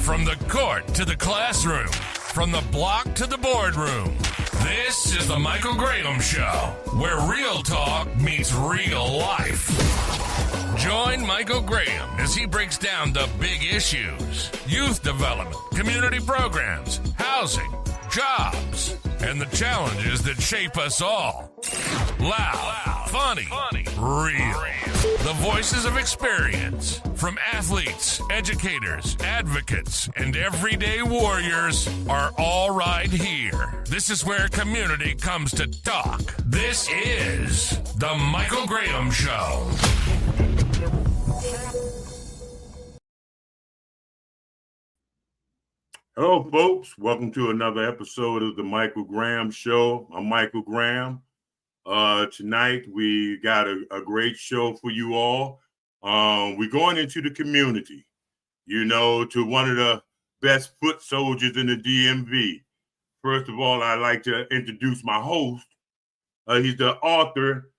From the court to the classroom, from the block to the boardroom, this is the Michael Graham Show, where real talk meets real life. Join Michael Graham as he breaks down the big issues: youth development, community programs, housing, jobs, and the challenges that shape us all. Loud, funny, real. The voices of experience from athletes, educators, advocates, and everyday warriors are all right here. This is where community comes to talk. This is the Michael Graham Show. Hello, folks. Welcome to another episode of the Michael Graham Show. I'm Michael Graham. Tonight, we got a great show for you all. We're going into the community, to one of the best foot soldiers in the DMV. First of all, I'd like to introduce my host. He's the author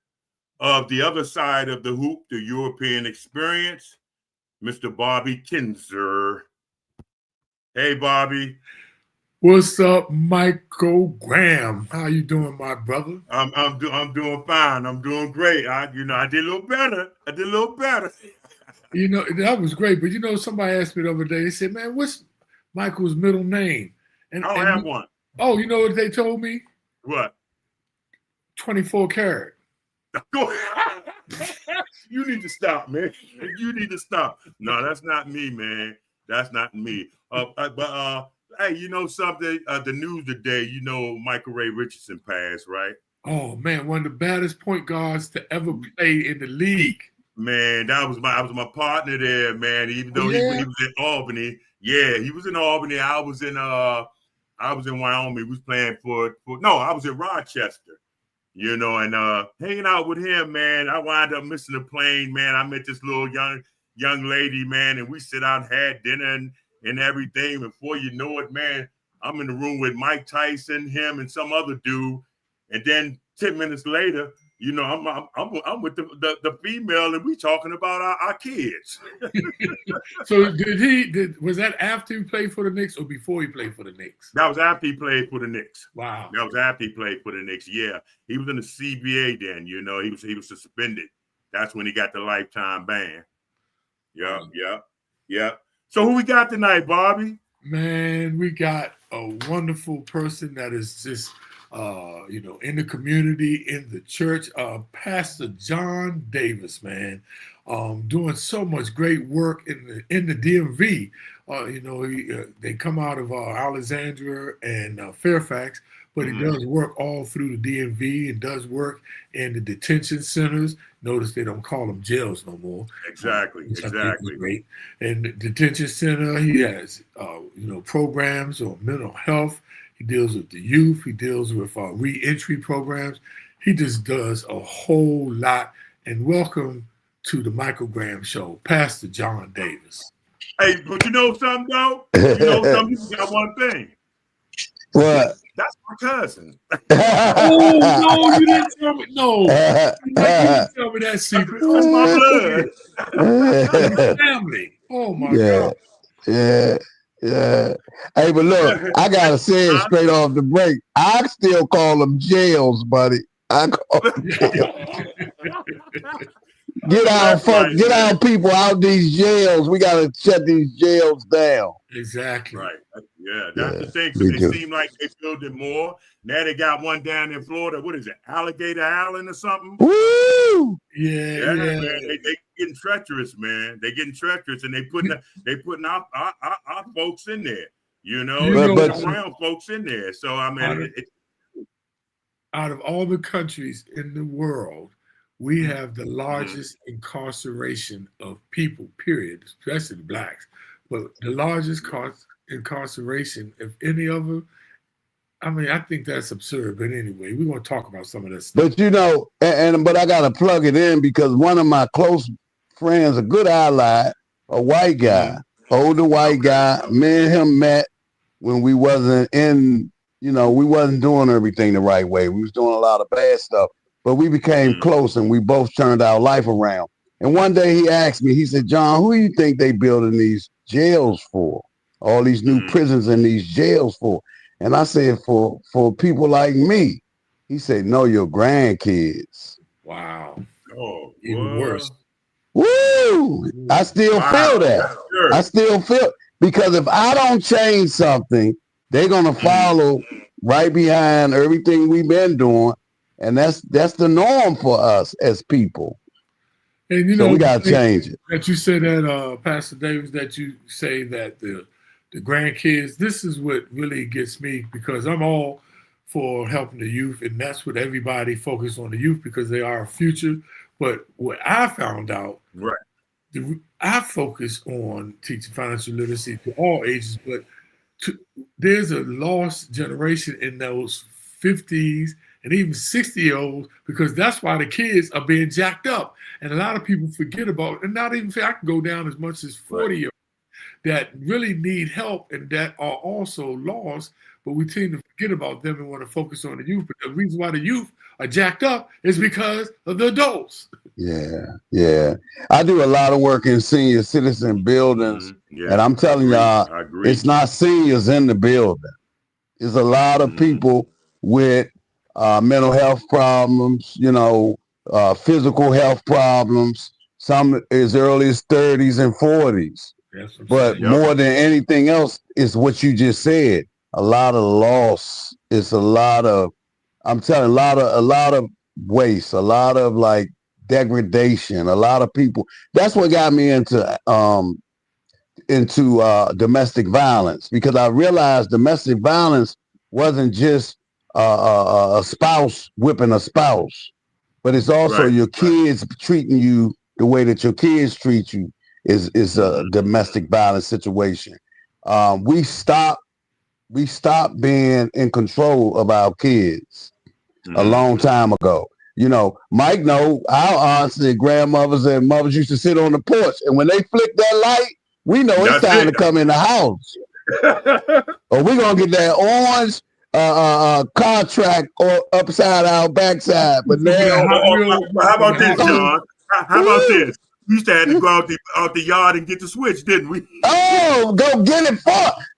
of The Other Side of the Hoop, The European Experience, Mr. Bobby Kinzer. Hey, Bobby. What's up, Michael Graham? How you doing, my brother? I'm doing fine. I'm doing great. I did a little better. That was great. But somebody asked me the other day. They said, "Man, what's Michael's middle name?" And I don't have one. Oh, you know what they told me? What? 24 karat. You need to stop, man. You need to stop. No, that's not me, man. That's not me. Hey, you know something? The news today, Michael Ray Richardson passed, right? Oh man, one of the baddest point guards to ever play in the league. Man, I was my partner there, man. Even though he was in Albany, he was in Albany. I was in Wyoming. We was playing I was in Rochester, and hanging out with him, man. I wound up missing the plane, man. I met this little young lady, man, and we sit out and had dinner and everything. Before you know it, man, I'm in the room with Mike Tyson, him, and some other dude. And then 10 minutes later, I'm with the female, and we talking about our kids. So was that after he played for the Knicks or before he played for the Knicks? That was after he played for the Knicks. Wow. That was after he played for the Knicks. Yeah, he was in the CBA then. He was suspended. That's when he got the lifetime ban. Yeah. So who we got tonight, Bobby? Man, we got a wonderful person that is just, in the community, in the church, Pastor John Davis, man, doing so much great work in the DMV. They come out of Alexandria and Fairfax, but he does work all through the DMV and does work in the detention centers. Notice they don't call them jails no more. Exactly. Great. And the detention center, he has, programs on mental health. He deals with the youth. He deals with re-entry programs. He just does a whole lot. And welcome to the Michael Graham Show, Pastor John Davis. Hey, but you know something, though? You got one thing. What? That's my cousin. Oh, no, you didn't tell me. No. You didn't tell me that secret. That's my blood. That's family. Oh, my God. Yeah. Hey, but look, I got to say it straight off the break. I still call them jails, buddy. I call them jails. Get our people out these jails. We got to shut these jails down. Exactly. Right. Yeah, that's the thing. It seemed like they built it more. Now they got one down in Florida. What is it? Alligator Island or something? Woo! Yeah. Man. They getting treacherous, man. They getting treacherous, and they putting our folks in there. The brown folks in there. So I mean, out of all the countries in the world, we have the largest incarceration of people, period, especially the blacks. But the largest incarceration of any of them, I think that's absurd. But anyway, we're going to talk about some of that stuff. But but I got to plug it in because one of my close friends, a good ally, a white guy, older white guy, me and him met when we wasn't we wasn't doing everything the right way. We was doing a lot of bad stuff. But we became close and we both turned our life around. And one day he asked me, he said, "John, who do you think they building these jails for?" all these new prisons and these jails for? And I said, for people like me. He said, no, your grandkids. Wow. Oh, even worse. Woo! I still feel that. Sure. I still feel, because if I don't change something, they're gonna follow right behind everything we've been doing, and that's the norm for us as people. And so we gotta change it. That you said that, Pastor Davis, that you say that the grandkids. This is what really gets me, because I'm all for helping the youth, and that's what everybody focus on, the youth, because they are our future. But what I found out, I focus on teaching financial literacy to all ages, but there's a lost generation in those 50s and even 60-year-olds, because that's why the kids are being jacked up. And a lot of people forget about, and not even, I can go down as much as 40-year-olds that really need help and that are also lost, but we tend to forget about them and want to focus on the youth. But the reason why the youth are jacked up is because of the adults. Yeah. I do a lot of work in senior citizen buildings, and I'm telling y'all, it's not seniors in the building. It's a lot of people with mental health problems, physical health problems, some as early as 30s and 40s. But more than anything else is what you just said. A lot of loss. It's a lot of, I'm telling you, a lot of waste, a lot of like degradation, a lot of people. That's what got me into domestic violence, because I realized domestic violence wasn't just a spouse whipping a spouse, but it's also your kids treating you the way that your kids treat you is a domestic violence situation. We stopped being in control of our kids a long time ago. Mike know our aunts and grandmothers and mothers used to sit on the porch, and when they flick that light, we know it's time to come in the house. Or we're gonna get that orange contract or upside our backside. But now, how about this, John? How about this? We used to have to go out the yard and get the switch, didn't we? Oh, go get it,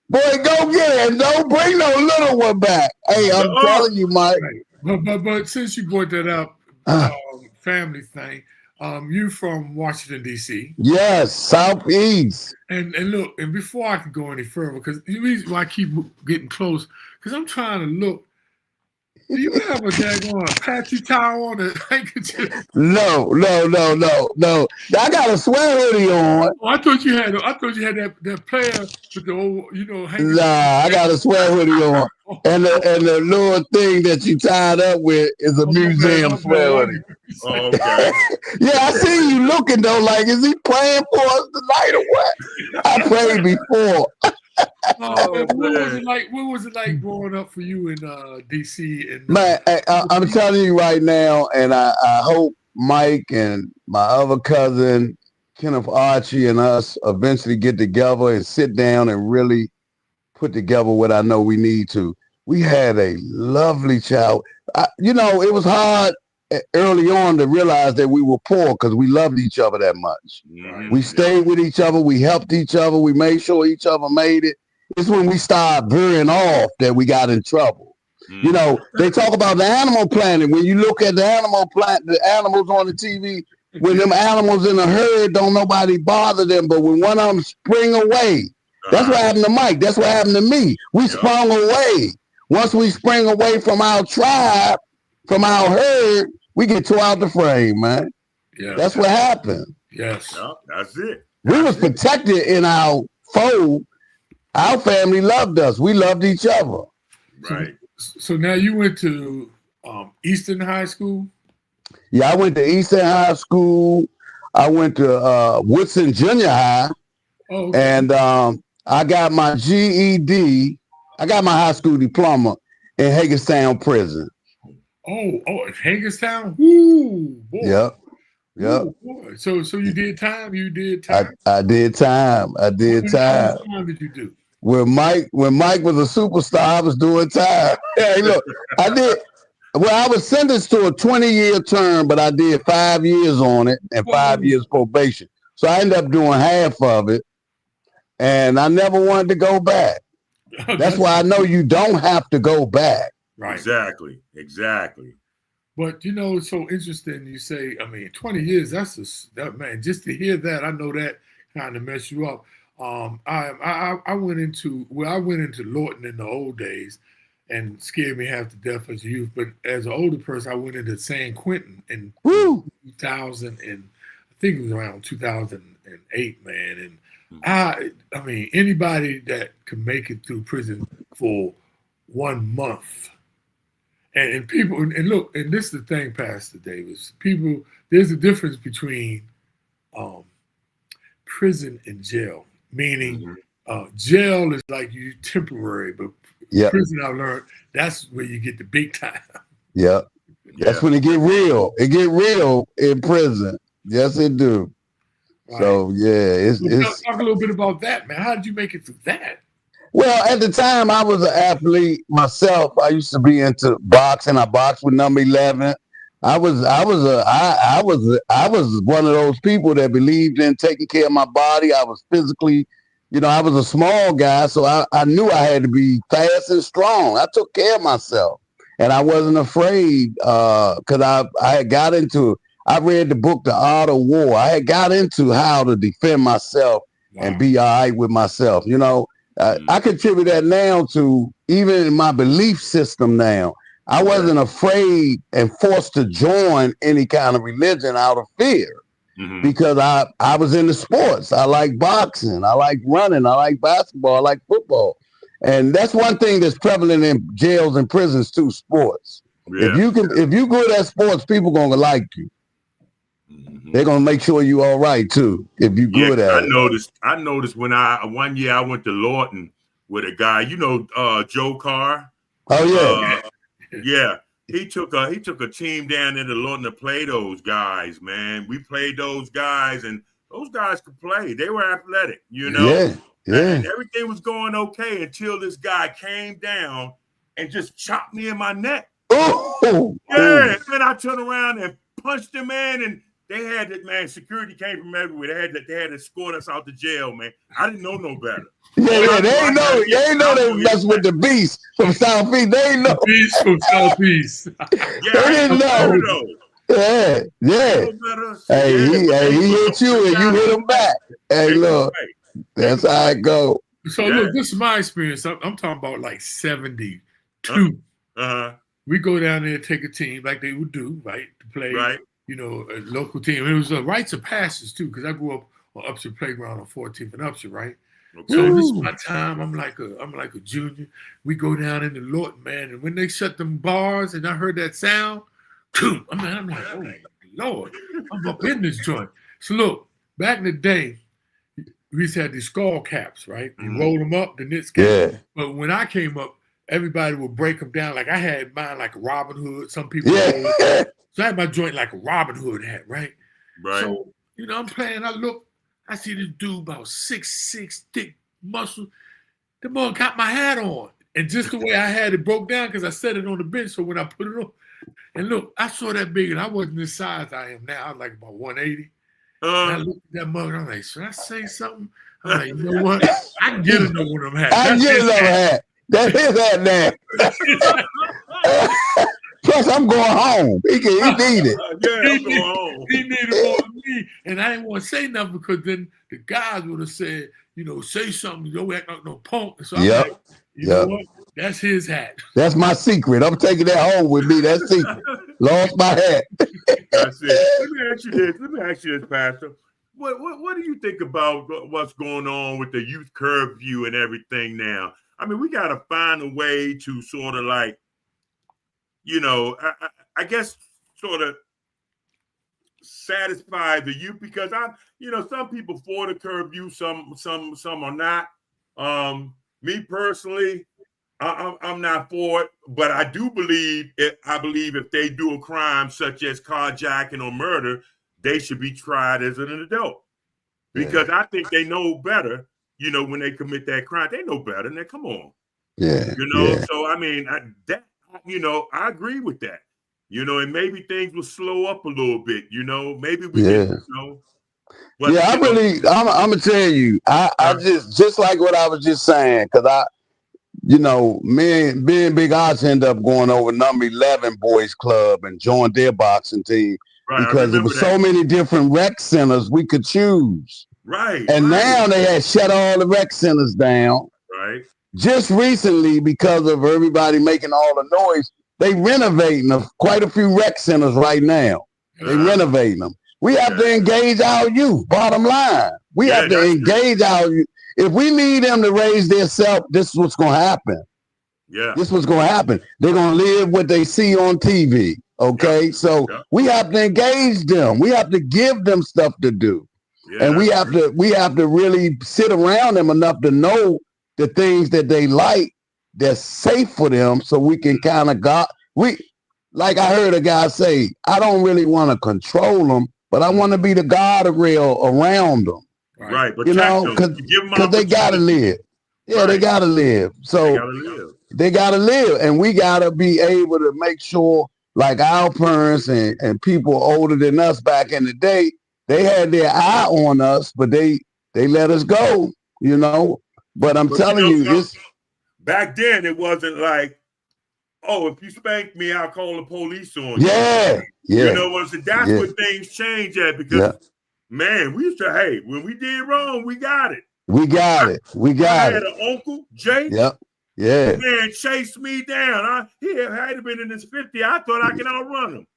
boy, go get it, and don't bring no little one back. Hey, I'm telling you, Mike. But since you brought that up, family thing, you from Washington, D.C. Yes, Southeast. And look, and before I can go any further, because the reason why I keep getting close, because I'm trying to look. Do you have a daggone patchy towel on the handkerchief? No. I got a sweat hoodie on. Oh, I thought you had that player with the old, handkerchief. Nah, I got a sweat hoodie on. And the little thing that you tied up with is a museum sweat hoodie. Oh, okay. Yeah, I see you looking though, like, is he playing for us tonight or what? I played before. What was it like growing up for you in DC? Man, I'm telling you right now, and I hope Mike and my other cousin Kenneth Archie and us eventually get together and sit down and really put together what I know we need to. We had a lovely child. It was hard early on to realize that we were poor because we loved each other that much. We stayed with each other. We helped each other. We made sure each other made it. It's when we started veering off that we got in trouble. They talk about the animal planet. When you look at the animal planet, the animals on the TV, when them animals in a herd, don't nobody bother them. But when one of them spring away, that's what happened to Mike. That's what happened to me. We sprung away. Once we spring away from our tribe, from our herd, we get tore out the frame, man. Yeah, that's what happened. Yes, that's it. We was protected in our fold. Our family loved us. We loved each other. Right. So now you went to Eastern High School? Yeah, I went to Eastern High School. I went to Woodson Junior High. Oh, okay. And I got my GED. I got my high school diploma in Hagerstown Prison. Oh, Hagerstown? Woo, boy. Yep. Ooh, boy. So you did time? You did time? I did time. How much time did you do? When Mike was a superstar, I was doing time. Hey, look, I was sentenced to a 20-year term, but I did 5 years on it and 5 years probation. So I ended up doing half of it. and I never wanted to go back. That's why I know you don't have to go back. Right. Exactly. But you know, it's so interesting. You say, 20 years. That man. Just to hear that, I know that kind of messed you up. I went into Lawton in the old days, and scared me half to death as a youth. But as an older person, I went into San Quentin in 2000, and I think it was around 2008, man. And anybody that can make it through prison for 1 month. And people, and look, and this is the thing, Pastor Davis. People, there's a difference between prison and jail. Meaning, jail is like you temporary, but prison, I learned, that's where you get the big time. Yeah, that's when it get real. It get real in prison. Yes, it do. Right. So it's talk a little bit about that, man. How did you make it through that? Well, at the time, I was an athlete myself. I used to be into boxing. I boxed with number 11. I was one of those people that believed in taking care of my body. I was physically, I was a small guy, so I knew I had to be fast and strong. I took care of myself, and I wasn't afraid because I had got into. I read the book, The Art of War. I had got into how to defend myself and be all right with myself. I contribute that now to even in my belief system now. I wasn't afraid and forced to join any kind of religion out of fear because I was into sports. I like boxing. I like running. I like basketball. I like football. And that's one thing that's prevalent in jails and prisons too, sports. Yeah. If you good at sports, people going to like you. They're going to make sure you all right too, if you good at it. I noticed when one year I went to Lawton with a guy, Joe Carr. Oh yeah. He took a team down into Lawton to play those guys, man. We played those guys, and those guys could play. They were athletic, Yeah. And everything was going okay until this guy came down and just chopped me in my neck. Oh, yeah. And then I turned around and punched him, man, and they had it, man. Security came from everywhere. They had to escort us out to jail, man. I didn't know no better. Yeah, they ain't know they mess with the beast from Southeast. They ain't know. The beast from Southeast. They didn't know. Yeah. Hey, he hit you and you hit him back. Hey, look, that's how it go. So look, this is my experience. I'm talking about like 72. We go down there and take a team like they would do, right, to play. Right. A local team. It was rites of passage too, because I grew up on Upshur Playground on 14th and Upshur, right? Okay. So this is my time. I'm like a junior. We go down in the Lawton, man, and when they shut them bars and I heard that sound, I'm like, oh my Lord, I'm up in this joint. So look, back in the day, we used to have these skull caps, right? You roll them up, the knit cap. Yeah. But when I came up, everybody would break them down. Like I had mine like a Robin Hood. Some people so I had my joint like a Robin Hood hat, right? Right. So, I'm playing, I see this dude about 6'6", thick muscle. The boy got my hat on. And just the way I had it broke down because I set it on the bench. So when I put it on, and look, I saw that big and I wasn't the size I am now. I was like about 180. And I looked at that mug and I'm like, should I say something? I'm like, you know what? I can get another one of them hats. I can get another hat. That's his hat now. Plus, I'm going home. He need it. I'm going home. He needed more than me. And I didn't want to say nothing because then the guys would have said, say something. Don't act like no punk. So I'm like, you know what? That's his hat. That's my secret. I'm taking that home with me. That's secret. Lost my hat. That's it. Let me ask you this, Pastor. What do you think about what's going on with the youth curfew and everything now? I mean, we got to find a way to sort of like, I guess sort of satisfy the youth because some people for the curfew, some are not. Me personally, I'm not for it, but I do believe if they do a crime such as carjacking or murder, they should be tried as an adult because I think they know better. When they commit that crime, they know better. Now, come on. Yeah. So I mean, I agree with that. And maybe things will slow up a little bit. Maybe we can, But, yeah, I'm gonna tell you, I just like what I was just saying, because me and Big Arch end up going over number 11 boys club and joined their boxing team because there were so many different rec centers we could choose. Right. And now they had shut all the rec centers down. Right. Just recently, because of everybody making all the noise, they renovating quite a few rec centers right now. They renovating them. We have to engage our youth, bottom line. We have to engage our youth. If we need them to raise their self, this is what's going to happen. Yeah. This is what's going to happen. They're going to live what they see on TV. Okay. Yeah. So we have to engage them. We have to give them stuff to do. Yeah. And we have to really sit around them enough to know the things that they like that's safe for them, so we can kind of like I heard a guy say, I don't really want to control them, but I want to be the guardrail around them. Right. But because they got to live. Yeah, they got to live. So they got to live. And we got to be able to make sure, like our parents and people older than us back in the day, they had their eye on us, but they let us go, But I'm telling you, back then it wasn't like, oh, if you spank me, I'll call the police on you. Yeah. That's where things change at, because man, we used to, when we did wrong, we got it. I had an uncle, Jake. Yep. Yeah. Man, chased me down. He had been in his 50. I thought I could outrun him.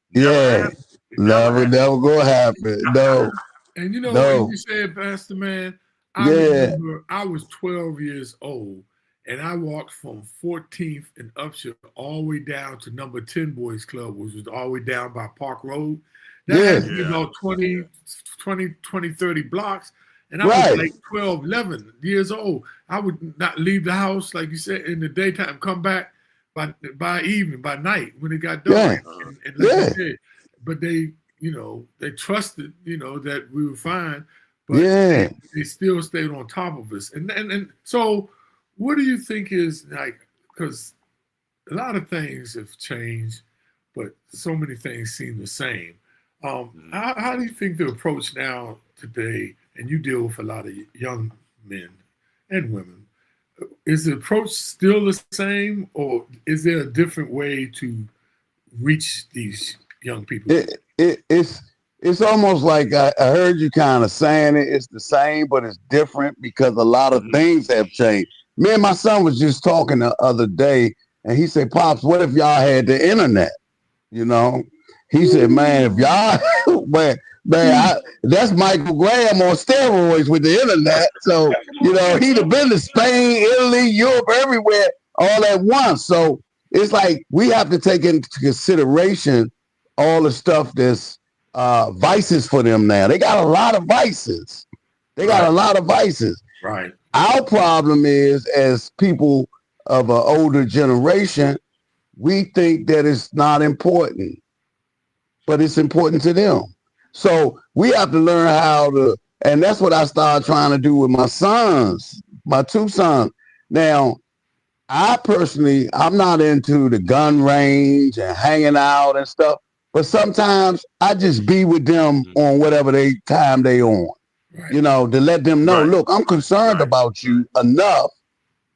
Never gonna happen. No. And what you said, Pastor Man, I remember I was 12 years old. And I walked from 14th and Upshur all the way down to number 10 Boys Club, which was all the way down by Park Road. That had to be about 20, 30 blocks. And I was like 12, 11 years old. I would not leave the house, like you said, in the daytime, come back by evening, by night when it got dark. And like you said, but they trusted, that we were fine. But they still stayed on top of us. And so, what do you think is because a lot of things have changed, but so many things seem the same. How do you think the approach now today, and you deal with a lot of young men and women, is the approach still the same, or is there a different way to reach these young people? It's almost like I heard you kind of saying it's the same, but it's different because a lot of things have changed. Me and my son was just talking the other day, and he said, Pops, what if y'all had the internet? He said, man, if y'all, that's Michael Graham on steroids with the internet. So, he'd have been to Spain, Italy, Europe, everywhere, all at once. So it's like we have to take into consideration all the stuff that's vices for them now. They got a lot of vices. Right. Our problem is, as people of an older generation, we think that it's not important, but it's important to them. So we have to learn how to, and that's what I started trying to do with my sons, my two sons. Now, I personally, I'm not into the gun range and hanging out and stuff, but sometimes I just be with them on whatever time they on. Right. To let them know, look, I'm concerned about you enough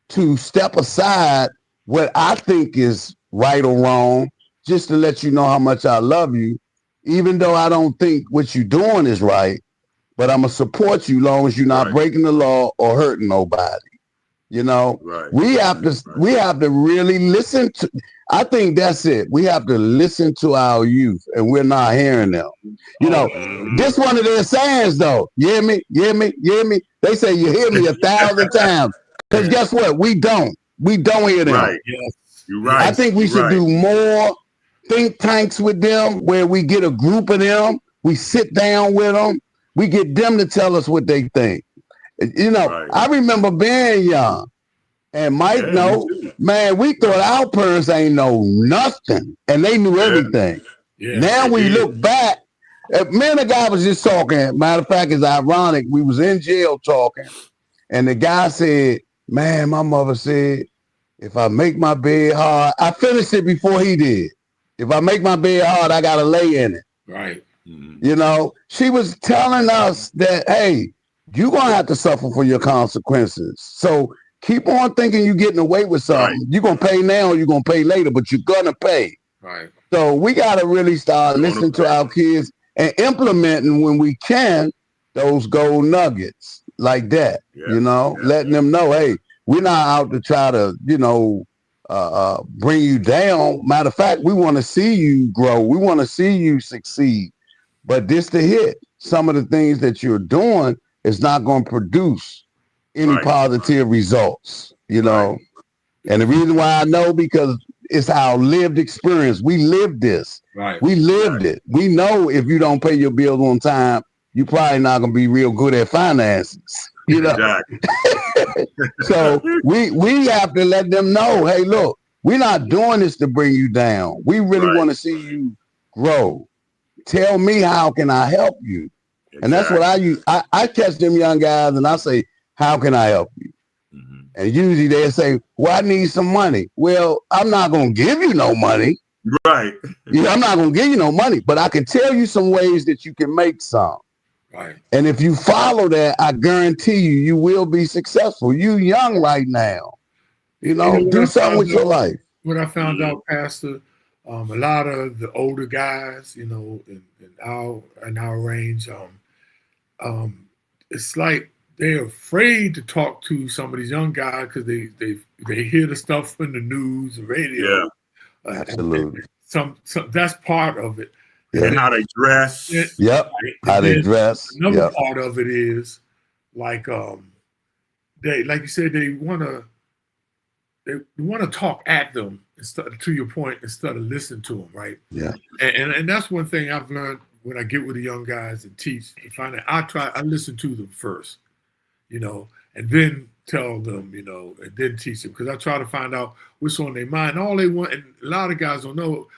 to step aside what I think is right or wrong, just to let you know how much I love you, even though I don't think what you're doing is right, but I'm going to support you long as you're not breaking the law or hurting nobody. We have to really listen to, I think that's it. We have to listen to our youth, and we're not hearing them. This one of their sayings, though. You hear me? You hear me? You hear me? They say you hear me 1,000 times. Because guess what? We don't hear them. Right. Yes. You're right. I think we should do more think tanks with them, where we get a group of them, we sit down with them, we get them to tell us what they think. I remember being young, and Mike man, we thought our parents ain't know nothing, and they knew everything. Yeah, now we look back, me and the guy was just talking. Matter of fact, it's ironic. We was in jail talking, and the guy said, man, my mother said, if I make my bed hard, I finished it before he did. If I make my bed hard, I got to lay in it. Right. You know, she was telling us that, hey, you're going to have to suffer for your consequences. So keep on thinking you're getting away with something. You're going to pay now or you're going to pay later, but you're going to pay. Right. So we got to really start listening to our kids and implementing when we can those gold nuggets like that, you know, letting them know, hey, we're not out to try to, you know, bring you down. Matter of fact, we want to see you grow. We want to see you succeed. But this to hit, some of the things that you're doing is not going to produce any positive results, you know. And the reason why I know, because it's our lived experience. We lived this. We lived it. We know if you don't pay your bills on time, you're probably not going to be real good at finances, you know. So we have to let them know, hey, look, we're not doing this to bring you down. We really want to see you grow. Tell me, how can I help you? And that's what I use. I catch them young guys and I say, how can I help you? And usually they say, well, I need some money. Well, I'm not going to give you no money. Right. You know, I'm not going to give you no money, but I can tell you some ways that you can make some. Right. And if you follow that, I guarantee you, you will be successful. You young right now. You know, do something with your life. What I found out, Pastor, a lot of the older guys, you know, in our range, it's like they're afraid to talk to some of these young guys because they hear the stuff in the news, the radio. Yeah, absolutely. Some that's part of it. And how they dress. How they dress. Another part of it is like they, like you said, they want to talk at them instead, to your point, instead of listen to them, right? Yeah. And that's one thing I've learned when I get with the young guys and teach. To find out, I listen to them first, you know, and then tell them, you know, and then teach them, because I try to find out what's on their mind. All they want, and a lot of guys don't know.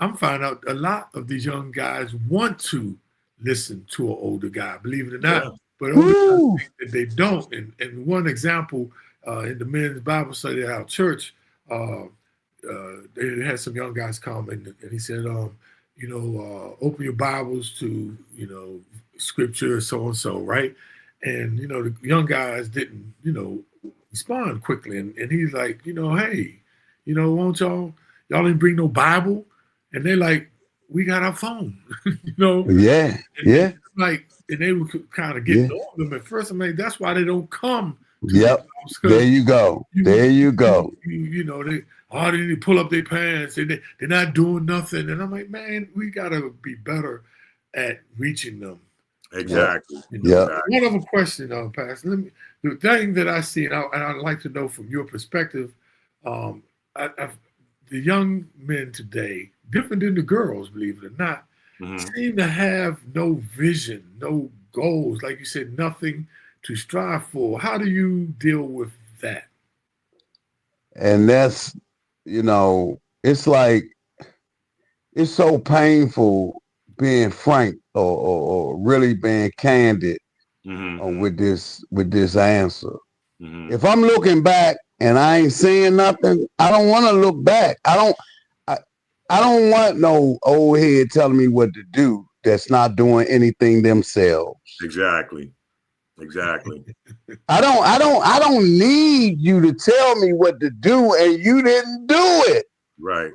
I'm finding out a lot of these young guys want to listen to an older guy, believe it or not. But older guys think that they don't. And one example in the men's Bible study at our church, they had some young guys come and he said, you know, open your Bibles to, you know, scripture, so and so, right? And, you know, the young guys didn't, you know, respond quickly. And he's like, you know, hey, you know, won't y'all didn't bring no Bible? And they're like, we got our phone, you know? Like, and they were kind of getting on them at first. I'm like, that's why they don't come. There you go. You know, they need to pull up their pants. They're not doing nothing. And I'm like, man, we got to be better at reaching them. Exactly. You know? One other question, Pastor. The thing that I see, and I'd like to know from your perspective, the young men today, different than the girls, believe it or not, seem to have no vision, no goals. Like you said, nothing to strive for. How do you deal with that? And that's, you know, it's like, it's so painful being frank or really being candid with this answer. If I'm looking back and I ain't seeing nothing, I don't want to look back. I don't want no old head telling me what to do that's not doing anything themselves. Exactly. I don't need you to tell me what to do and you didn't do it. Right.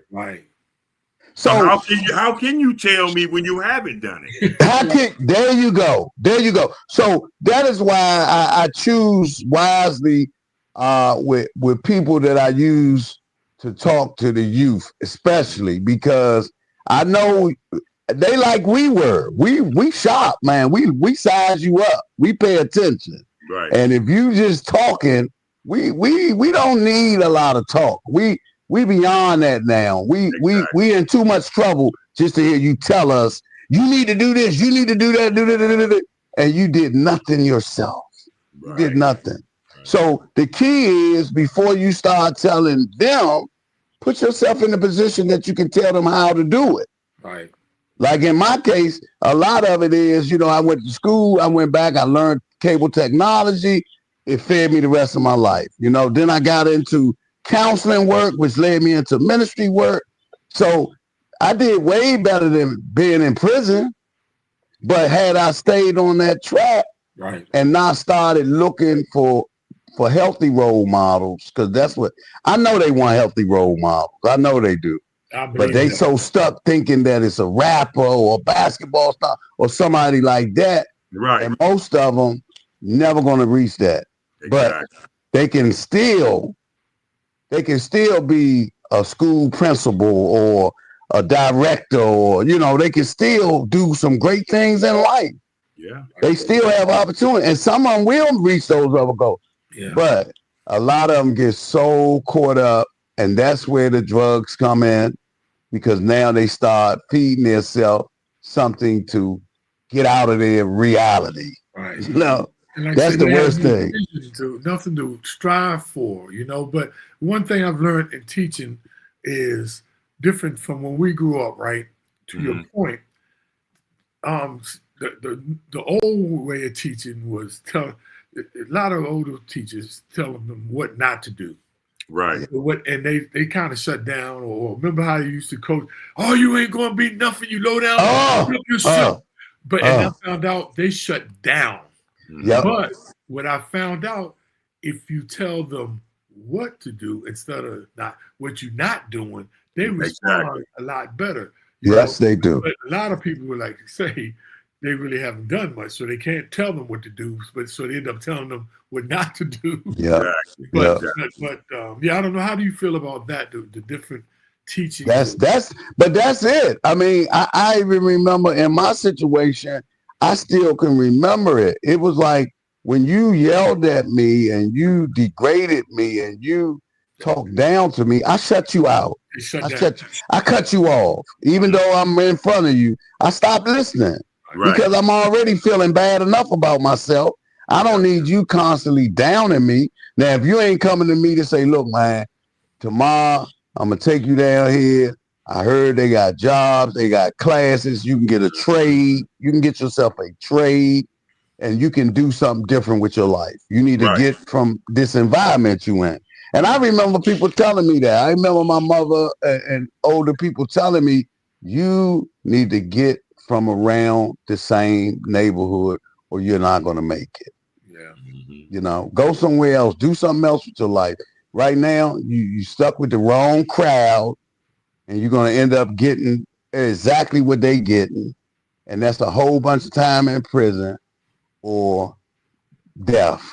So how can you tell me when you haven't done it? There you go. So that is why I choose wisely with people that I use to talk to the youth, especially because I know they like we were. We shop, man. We size you up. We pay attention. Right. And if you just talking, we don't need a lot of talk. We beyond that now. We in too much trouble just to hear you tell us you need to do this, you need to do that, and you did nothing yourself. You did nothing. So the key is, before you start telling them, put yourself in a position that you can tell them how to do it. Right. Like in my case, a lot of it is, you know, I went to school, I went back, I learned cable technology. It fed me the rest of my life. You know, then I got into counseling work, which led me into ministry work. So I did way better than being in prison. But had I stayed on that track Right. and not started looking for healthy role models, because that's what I know they want healthy role models. I know they do. But they so stuck thinking that it's a rapper or a basketball star or somebody like that. Right. And most of them never going to reach that. Exactly. But they can still be a school principal or a director, or they can still do some great things in life. Yeah. They still have opportunity, and some of them will reach those other goals. Yeah. But a lot of them get so caught up, and that's where the drugs come in, because now they start feeding themselves something to get out of their reality. Right. Like that's the worst thing. Nothing to strive for, But one thing I've learned in teaching is different from when we grew up, right? To your point, the old way of teaching was a lot of older teachers telling them what not to do. Right. And they kind of shut down. Or remember how you used to coach, oh, you ain't going to be nothing, you low down. And I found out they shut down. Yep. But what I found out, if you tell them what to do instead of not what you're not doing, they respond a lot better. Yes, they do. But a lot of people would like to say they really haven't done much, so they can't tell them what to do. But so they end up telling them what not to do. Yeah. But I don't know. How do you feel about that? The different teaching. That's it. I mean, I even remember in my situation, I still can remember it. It was like when you yelled at me and you degraded me and you talked down to me, I shut you out. I cut you off. Even though I'm in front of you, I stopped listening because I'm already feeling bad enough about myself. I don't need you constantly downing me. Now, if you ain't coming to me to say, look, man, tomorrow I'm going to take you down here. I heard they got jobs, they got classes, you can get a trade, you can get yourself a trade, and you can do something different with your life. You need to get from this environment you in. And I remember people telling me that. I remember my mother and older people telling me, you need to get from around the same neighborhood or you're not going to make it. Yeah. Go somewhere else, do something else with your life. Right now, you stuck with the wrong crowd, and you're going to end up getting exactly what they getting. And that's a whole bunch of time in prison or death.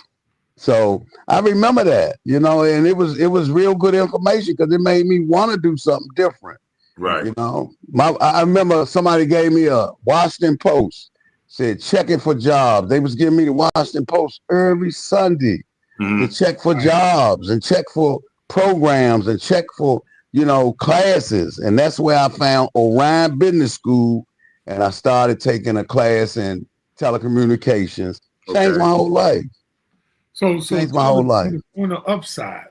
So I remember that, and it was real good information because it made me want to do something different. Right. I remember somebody gave me a Washington Post, said checking for jobs. They was giving me the Washington Post every Sunday to check for jobs and check for programs and check for classes. And that's where I found Orion Business School. And I started taking a class in telecommunications. Changed my whole life. So changed my whole life. On the upside,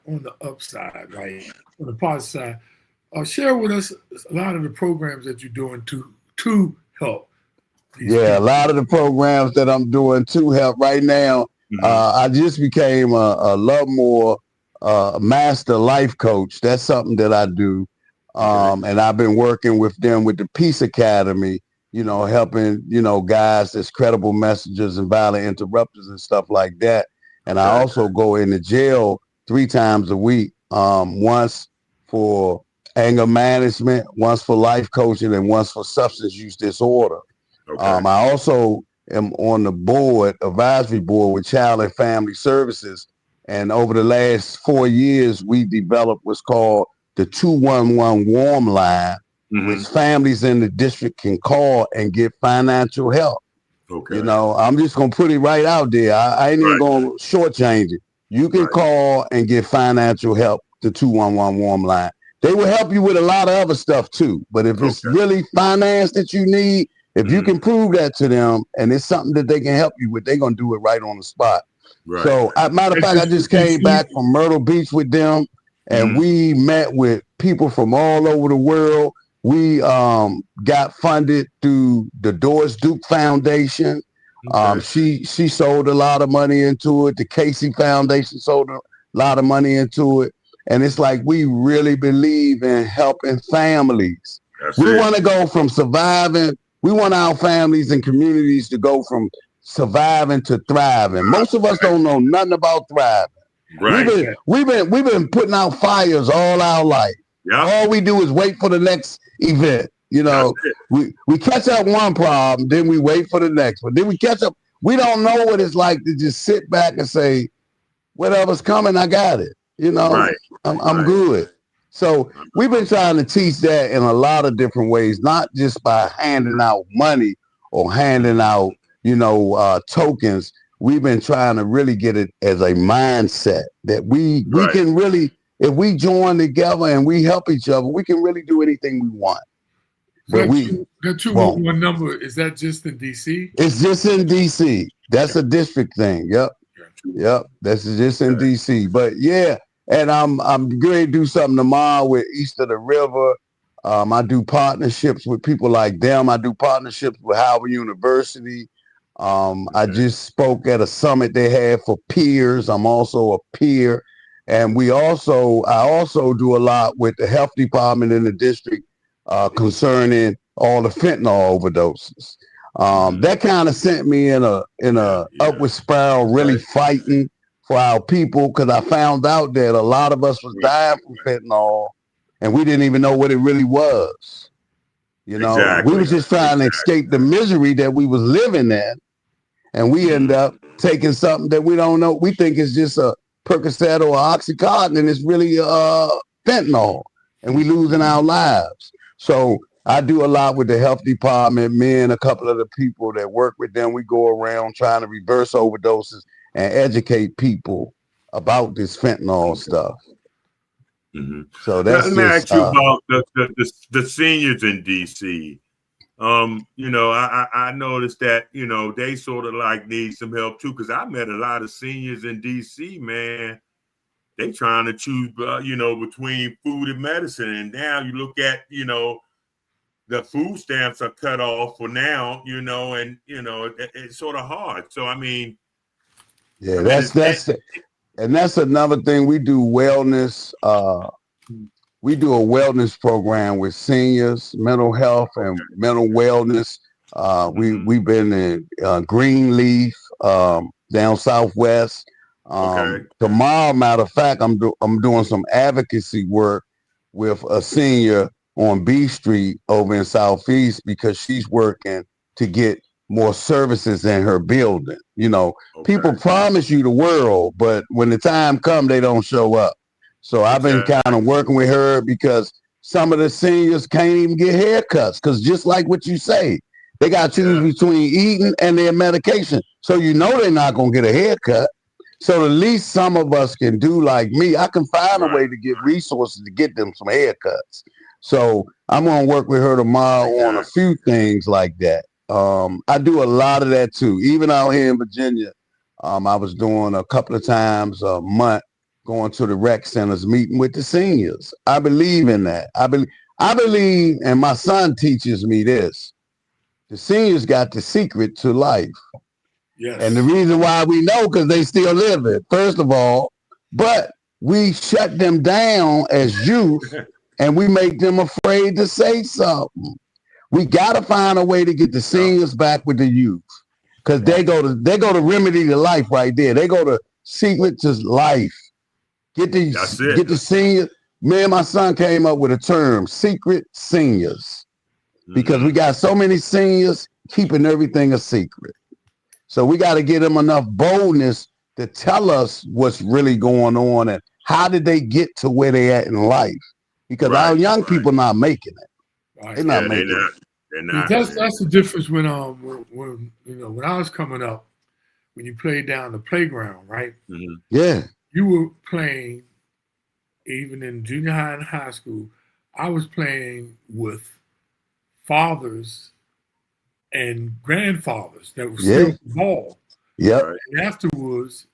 right? On the positive side, share with us a lot of the programs that you're doing to help. A lot of the programs that I'm doing to help right now. I just became a Lovemore master life coach. That's something that I do. And I've been working with them with the Peace Academy, helping, guys that's credible messengers and violent interrupters and stuff like that. And I also go into jail 3 times a week, once for anger management, once for life coaching, and once for substance use disorder. I also am on the advisory board with Child and Family Services. And over the last 4 years, we developed what's called the 211 Warm Line, which families in the district can call and get financial help. I'm just going to put it right out there. I ain't even going to shortchange it. You can call and get financial help, the 211 Warm Line. They will help you with a lot of other stuff too. But if it's really finance that you need, if you can prove that to them and it's something that they can help you with, they're going to do it right on the spot. So, matter of fact, I just came back from Myrtle Beach with them, and we met with people from all over the world. We got funded through the Doris Duke Foundation. She sold a lot of money into it. The Casey Foundation sold a lot of money into it. And it's like we really believe in helping families. We want to go from surviving We want our families and communities to go from surviving to thriving. Most of us don't know nothing about thriving. Right. We've been putting out fires all our life. Yeah. All we do is wait for the next event. You know, we catch up one problem, then we wait for the next one. Then we catch up. We don't know what it's like to just sit back and say, whatever's coming, I got it. You know, Right. I'm good. So we've been trying to teach that in a lot of different ways, not just by handing out money or handing out, tokens. We've been trying to really get it as a mindset that we can really, if we join together and we help each other, we can really do anything we want. But that 211 number, is that just in DC? It's just in DC. That's a district thing. Yep. That's just in DC. But yeah, and I'm going to do something tomorrow with East of the River. I do partnerships with people like them. I do partnerships with Howard University. I just spoke at a summit they had for peers. I'm also a peer. And I also do a lot with the health department in the district concerning all the fentanyl overdoses. That kind of sent me in a upward spiral, really fighting for our people, because I found out that a lot of us was dying from fentanyl and we didn't even know what it really was. We was just trying to escape the misery that we was living in, and we end up taking something that we don't know. We think it's just a Percocet or Oxycontin, and it's really fentanyl, and we losing our lives. So I do a lot with the health department. Me and a couple of the people that work with them, we go around trying to reverse overdoses and educate people about this fentanyl stuff. Mm-hmm. So that's let me ask you about the seniors in DC. I noticed that, they sort of like need some help too, because I met a lot of seniors in DC, man. They trying to choose, between food and medicine. And now you look at, the food stamps are cut off for now, and, it's sort of hard. So, I mean. Yeah, that's another thing. We do wellness. We do a wellness program with seniors, mental health and mental wellness. We've been in Greenleaf, down Southwest. Tomorrow, matter of fact, I'm doing some advocacy work with a senior on B Street over in Southeast, because she's working to get more services in her building. People promise you the world, but when the time comes, they don't show up. So I've been kind of working with her, because some of the seniors can't even get haircuts, because just like what you say, they got to choose between eating and their medication. So they're not going to get a haircut. So the least some of us can do, like me, I can find a way to get resources to get them some haircuts. So I'm going to work with her tomorrow on a few things like that. I do a lot of that too. Even out here in Virginia, I was doing a couple of times a month, going to the rec centers, meeting with the seniors. I believe in that. I believe, and my son teaches me this: the seniors got the secret to life. Yes. And the reason why we know, because they still live it, first of all, but we shut them down as youth, and we make them afraid to say something. We got to find a way to get the seniors back with the youth, because they go to remedy to life right there. They go to secret to life. Get the seniors. Me and my son came up with a term, secret seniors, because we got so many seniors keeping everything a secret. So we got to get them enough boldness to tell us what's really going on and how did they get to where they at in life, because our young people not making it. They're not making it. They're not. That's the difference when when I was coming up, when you played down the playground, right? Mm-hmm. Yeah. You were playing, even in junior high and high school, I was playing with fathers and grandfathers that were still ball. Yeah. And afterwards,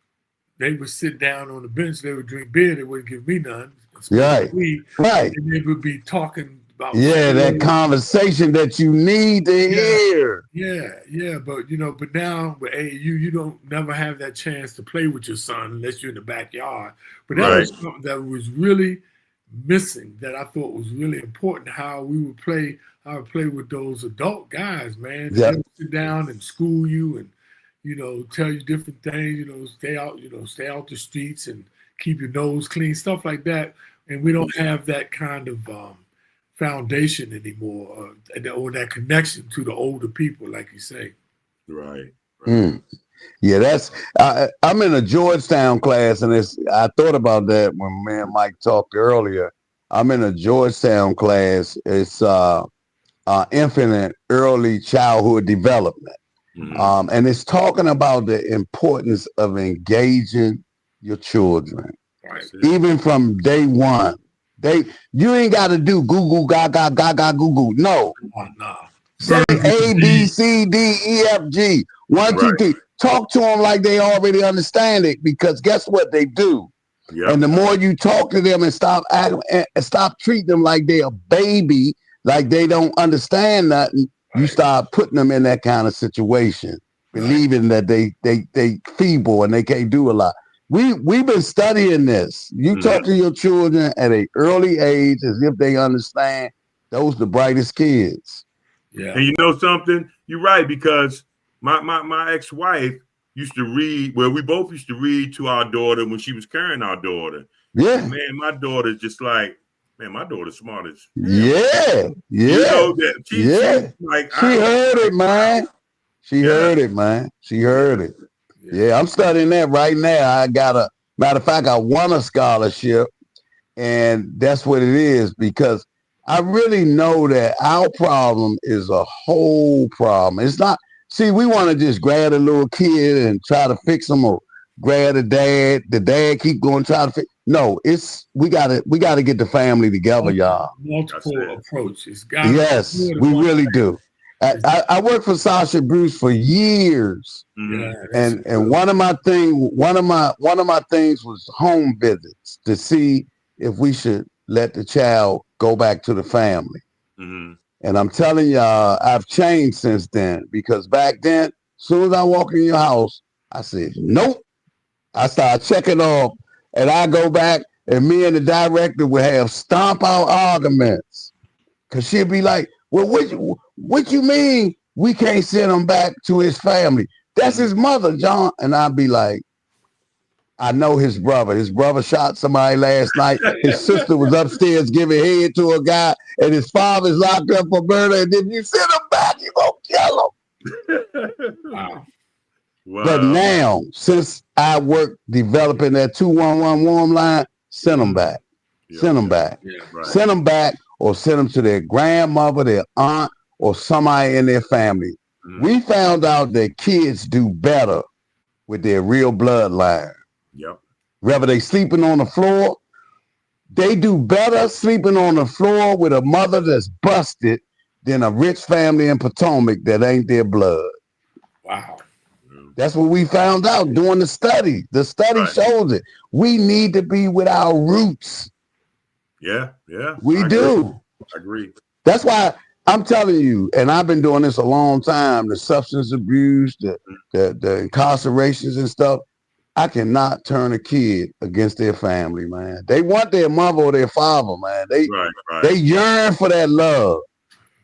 they would sit down on the bench, they would drink beer, they wouldn't give me none. Right. And they would be talking about that conversation that you need to hear. Yeah. But now with AAU, you don't never have that chance to play with your son unless you're in the backyard. But that was something that was really missing, that I thought was really important, how we would play I would play with those adult guys, man. Yeah. They sit down and school you and, tell you different things, stay out the streets and keep your nose clean, stuff like that. And we don't have that kind of foundation anymore, or that connection to the older people, like you say. Right. Yeah, that's. I'm in a Georgetown class, and I thought about that when me and Mike talked earlier. I'm in a Georgetown class. It's infant and early childhood development, and it's talking about the importance of engaging your children, Right. even from day one. You ain't got to do goo goo gaga gaga goo goo. No. No. Say A, B, C, D, E, F, G. 1, 2, 3. Talk to them like they already understand it, because guess what they do? Yep. And the more you talk to them and stop treating them like they're a baby, like they don't understand nothing, you start putting them in that kind of situation, believing that they feeble and they can't do a lot. We've been studying this. You talk to your children at an early age as if they understand. Those the brightest kids. Yeah. And you know something? You're right, because my ex-wife used to read. Well, we both used to read to our daughter when she was carrying our daughter. Yeah. And man, my daughter's just like, man, my daughter's smart as hell. Yeah. You know that she heard it, man. She heard it, man. She heard it. Yeah, I'm studying that right now. I got matter of fact, I won a scholarship, and that's what it is, because I really know that our problem is a whole problem. It's not, see, we want to just grab a little kid and try to fix them, or grab the dad keep going, try to fix. No, we gotta get the family together, y'all. Multiple approaches. Yes, we really do. I worked for Sasha Bruce for years, and one of my things was home visits to see if we should let the child go back to the family. And I'm telling y'all, I've changed since then, because back then, as soon as I walk in your house, I said, nope. I started checking off, and I go back, and me and the director would have stomp out arguments, because she'd be like, well, what you mean we can't send him back to his family? That's his mother, John. And I'd be like, I know his brother. His brother shot somebody last night. His sister was upstairs giving head to a guy, and his father's locked up for murder. And if you send him back, you gonna kill him. Wow. But now, since I work developing that 211 warm line, send them back. Send them back. Send them back, or send them to their grandmother, their aunt, or somebody in their family. We found out that kids do better with their real bloodline. Whether they sleeping on the floor, they do better sleeping on the floor with a mother that's busted than a rich family in Potomac that ain't their blood. Wow. That's what we found out doing the study. The study shows it. We need to be with our roots. Yeah. We do. I agree. That's why I'm telling you, and I've been doing this a long time, the substance abuse, the incarcerations and stuff. I cannot turn a kid against their family, man. They want their mother or their father, man. They yearn for that love.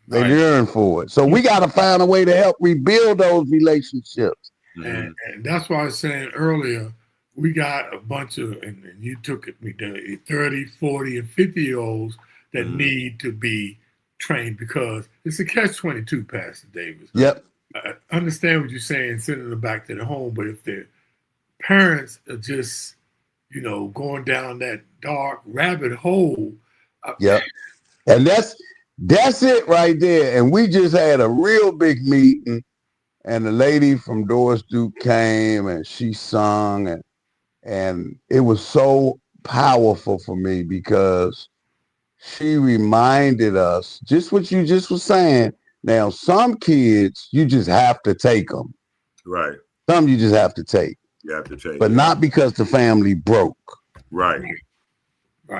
They yearn for it. So we got to find a way to help rebuild those relationships. And that's why I was saying earlier, we got a bunch of, and you took it, 30, 40, and 50-year-olds that need to be trained, because it's a catch-22, Pastor Davis. Yep. I understand what you're saying, sending them back to the home, but if their parents are just, going down that dark rabbit hole. Yep. And that's it right there. And we just had a real big meeting, and the lady from Doris Duke came, and she sung, and it was so powerful for me, because she reminded us just what you just was saying. Now, some kids, you just have to take them. Right. Some you just have to take. You have to take. But not because the family broke. Right.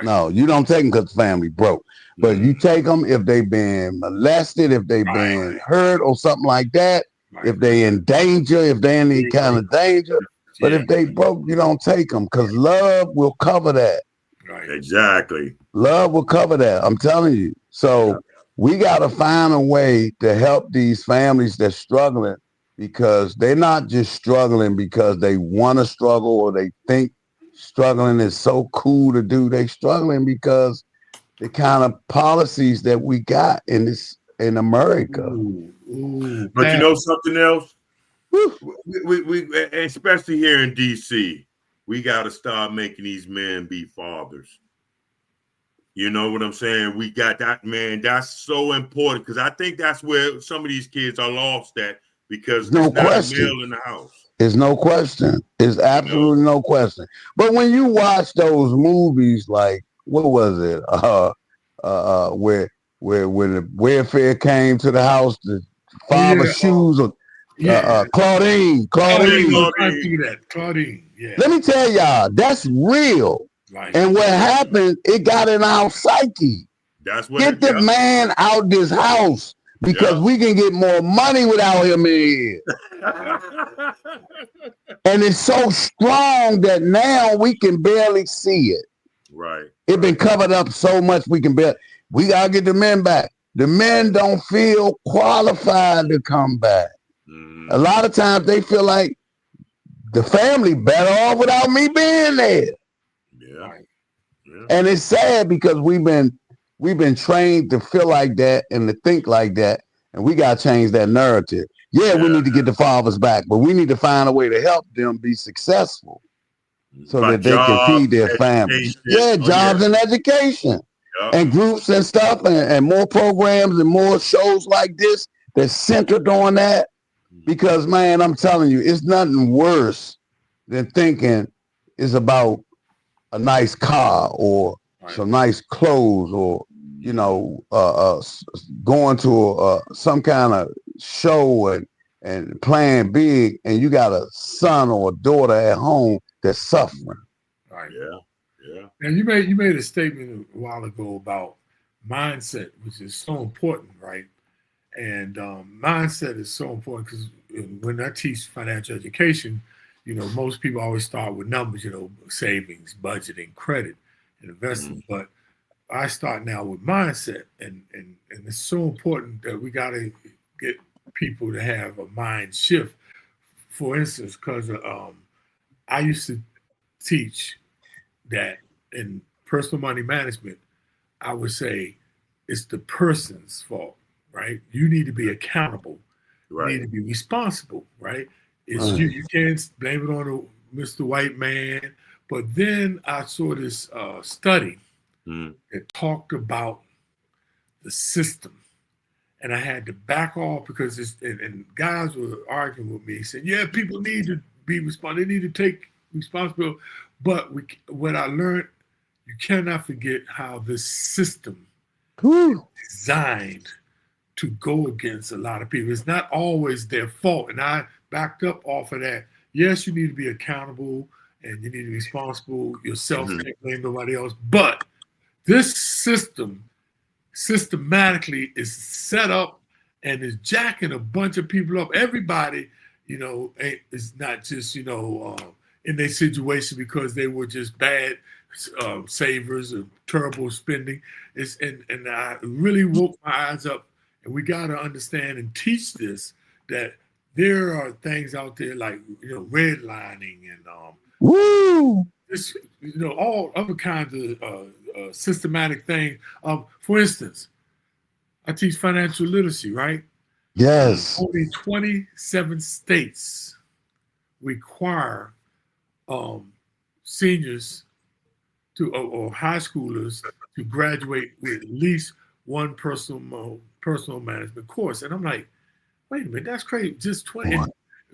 No, you don't take them because the family broke. But you take them if they've been molested, if they've been hurt or something like that, if they in danger, if they're in any kind of danger. But if they broke, you don't take them, because love will cover that. Exactly. Love will cover that. I'm telling you. So we got to find a way to help these families that's struggling, because they're not just struggling because they want to struggle or they think struggling is so cool to do. They struggling because the kind of policies that we got in America. But you know something else? We especially here in DC, we got to start making these men be fathers. You know what I'm saying? We got that, man. That's so important, because I think that's where some of these kids are lost at, because there's not a male in the house. There's no question. There's absolutely no question. But when you watch those movies, like, what was it? Where when the welfare came to the house, the father's shoes, Claudine. Yeah. Let me tell y'all, that's real. Right. And what happened, it got in our psyche. That's what. Get the man out this house, because we can get more money without him in here. And it's so strong that now we can barely see it. Right. It's been covered up so much we gotta get the men back. The men don't feel qualified to come back. A lot of times they feel like the family better off without me being there. Yeah. And it's sad, because we've been trained to feel like that and to think like that, and we gotta change that narrative. We need to get the fathers back, but we need to find a way to help them be successful so that they can feed their families. Jobs and education. And groups and stuff, and more programs and more shows like this that's centered on that. Because, man, I'm telling you, it's nothing worse than thinking it's about a nice car or some nice clothes, or, you know, going to some kind of show and playing big, and you got a son or a daughter at home that's suffering. Right. Yeah. And you made a statement a while ago about mindset, which is so important, right? And mindset is so important, because when I teach financial education, you know, most people always start with numbers, you know, savings, budgeting, credit, and investing. But I start now with mindset, and it's so important that we got to get people to have a mind shift. For instance, because I used to teach that in personal money management, I would say it's the person's fault, right? You need to be accountable. Right. You need to be responsible, right? It's you can't blame it on Mr. White Man. But then I saw this study that talked about the system. And I had to back off, because and guys were arguing with me, saying, yeah, people need to be responsible. They need to take responsibility. But what I learned, you cannot forget how this system is designed to go against a lot of people. It's not always their fault. And I backed up off of that. Yes, you need to be accountable and you need to be responsible yourself. Can't blame nobody else. But this system systematically is set up and is jacking a bunch of people up. Everybody, you know, is not just, you know, in their situation because they were just bad savers or terrible spending. And I really woke my eyes up, and we got to understand and teach this, that there are things out there like, you know, redlining and this, you know, all other kinds of systematic things. For instance, I teach financial literacy, right? Yes. Only 27 states require seniors to or high schoolers to graduate with at least one personal management course. And I'm like, wait a minute, that's crazy. Just 20.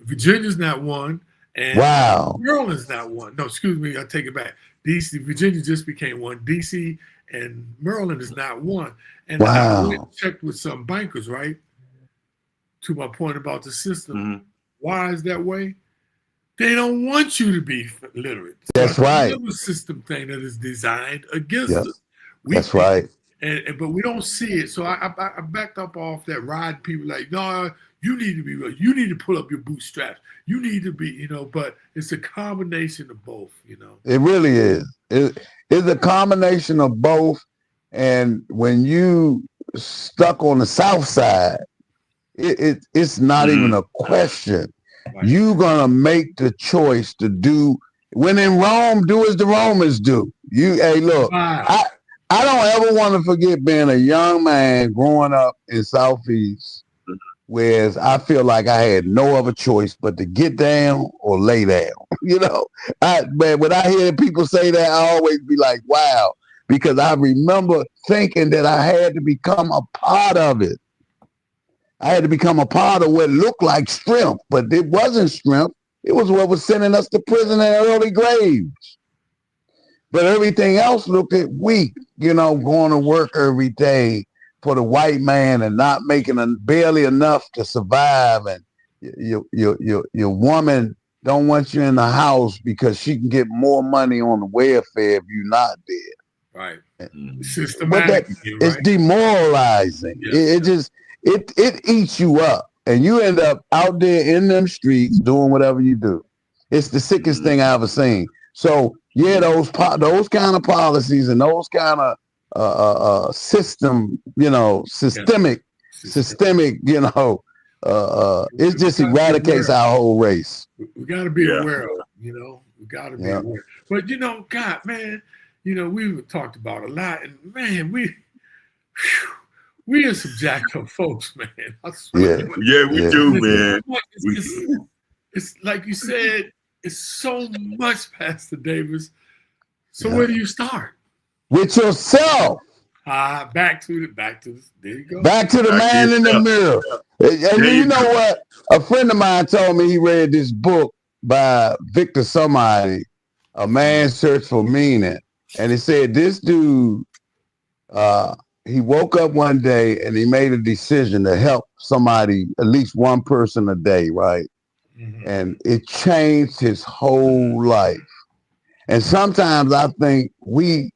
Virginia's not one. And Maryland's not one. No, excuse me, I take it back. DC, Virginia just became one. DC and Maryland is not one. And I went and checked with some bankers, right? To my point about the system. Why is that way? They don't want you to be literate. That's right. It's a system thing that is designed against us. That's right. But we don't see it. So I backed up off that, riding people like, no, you need to be real. You need to pull up your bootstraps. You need to be, you know, but it's a combination of both, you know. It really is. It's a combination of both. And when you stuck on the south side, it's not even a question. Right. You're gonna make the choice to do. When in Rome, do as the Romans do. Hey, look, I don't ever want to forget being a young man growing up in Southeast, whereas I feel like I had no other choice but to get down or lay down. You know, man, when I hear people say that, I always be like, wow, because I remember thinking that I had to become a part of it. I had to become a part of what looked like strength, but it wasn't strength. It was what was sending us to prison and early graves. But everything else looked at weak, you know, going to work every day for the white man and not making barely enough to survive. And your woman don't want you in the house because she can get more money on the welfare if you're not dead. Right. Systematic. It's demoralizing. Yeah. It eats you up, and you end up out there in them streets doing whatever you do. It's the sickest thing I ever seen. So yeah, those kind of policies and those kind of systemic, you know, it just eradicates our whole race. We got to be aware of, you know, we got to be aware. But you know, God, man, you know, we've talked about a lot, and man, we are some jacked up folks, man. I swear. Yeah, we do, man. It's like you said, it's so much, Pastor Davis. So where do you start? With yourself. Back to there you go. Back to the man in the mirror. And you know what? A friend of mine told me he read this book by Victor somebody, A Man's Search for Meaning. And it said this dude, he woke up one day and he made a decision to help somebody, at least one person a day, right? Mm-hmm. And it changed his whole life. And sometimes I think we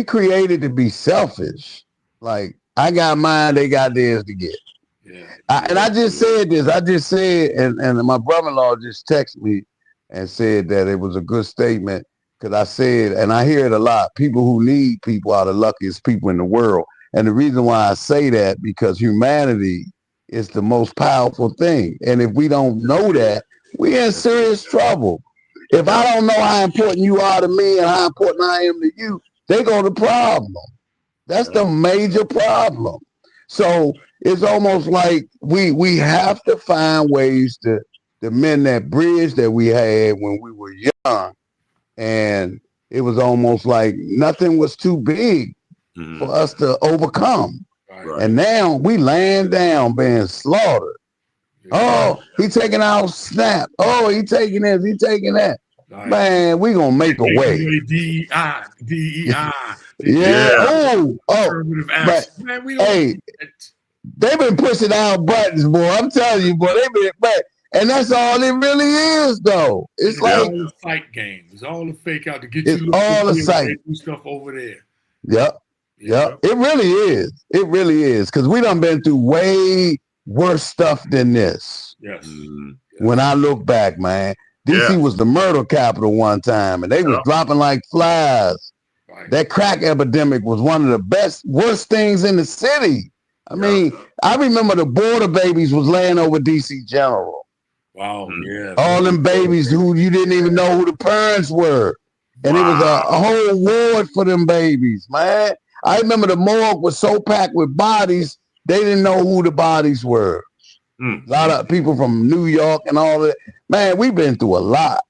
created to be selfish. Like, I got mine, they got theirs to get. Yeah. I just said this. I just said, and my brother-in-law just texted me and said that it was a good statement, because I said, and I hear it a lot, people who need people are the luckiest people in the world. And the reason why I say that, because humanity is the most powerful thing. And if we don't know that, we're in serious trouble. If I don't know how important you are to me and how important I am to you, there go the problem. That's the major problem. So it's almost like we have to find ways to mend that bridge that we had when we were young. And it was almost like nothing was too big for us to overcome. Right. And now we laying down being slaughtered. Oh, he taking out SNAP. Oh, he taking this, he taking that. Right. Man, we gonna make a way. DEI. Yeah. Oh. But, man, hey, they've been pushing out buttons, boy. I'm telling you, boy. And that's all it really is, though. It's like all the fight game. It's all the fake out to get you. It's all the sight. Stuff over there. Yep. It really is. It really is. Because we done been through way worse stuff than this. Yes. When I look back, man, DC was the murder capital one time, and they was dropping like flies. Right. That crack epidemic was one of the worst things in the city. I mean, I remember the border babies was laying over DC General. Wow. Yeah. All them babies who you didn't even know who the parents were. And it was a whole ward for them babies, man. I remember the morgue was so packed with bodies, they didn't know who the bodies were. A lot of people from New York and all that. Man, we've been through a lot.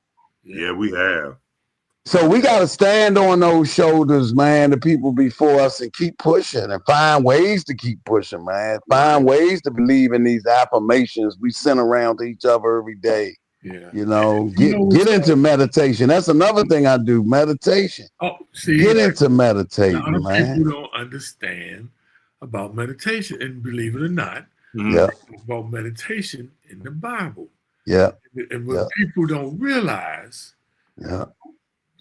Yeah, we have. So we got to stand on those shoulders, man, the people before us, and keep pushing and find ways to keep pushing, man. Find ways to believe in these affirmations we send around to each other every day. Yeah. You know, get into meditation. That's another thing I do, meditation. Oh, see, get into meditation, man. People don't understand about meditation, and believe it or not, about meditation in the Bible. Yeah. And what people don't realize,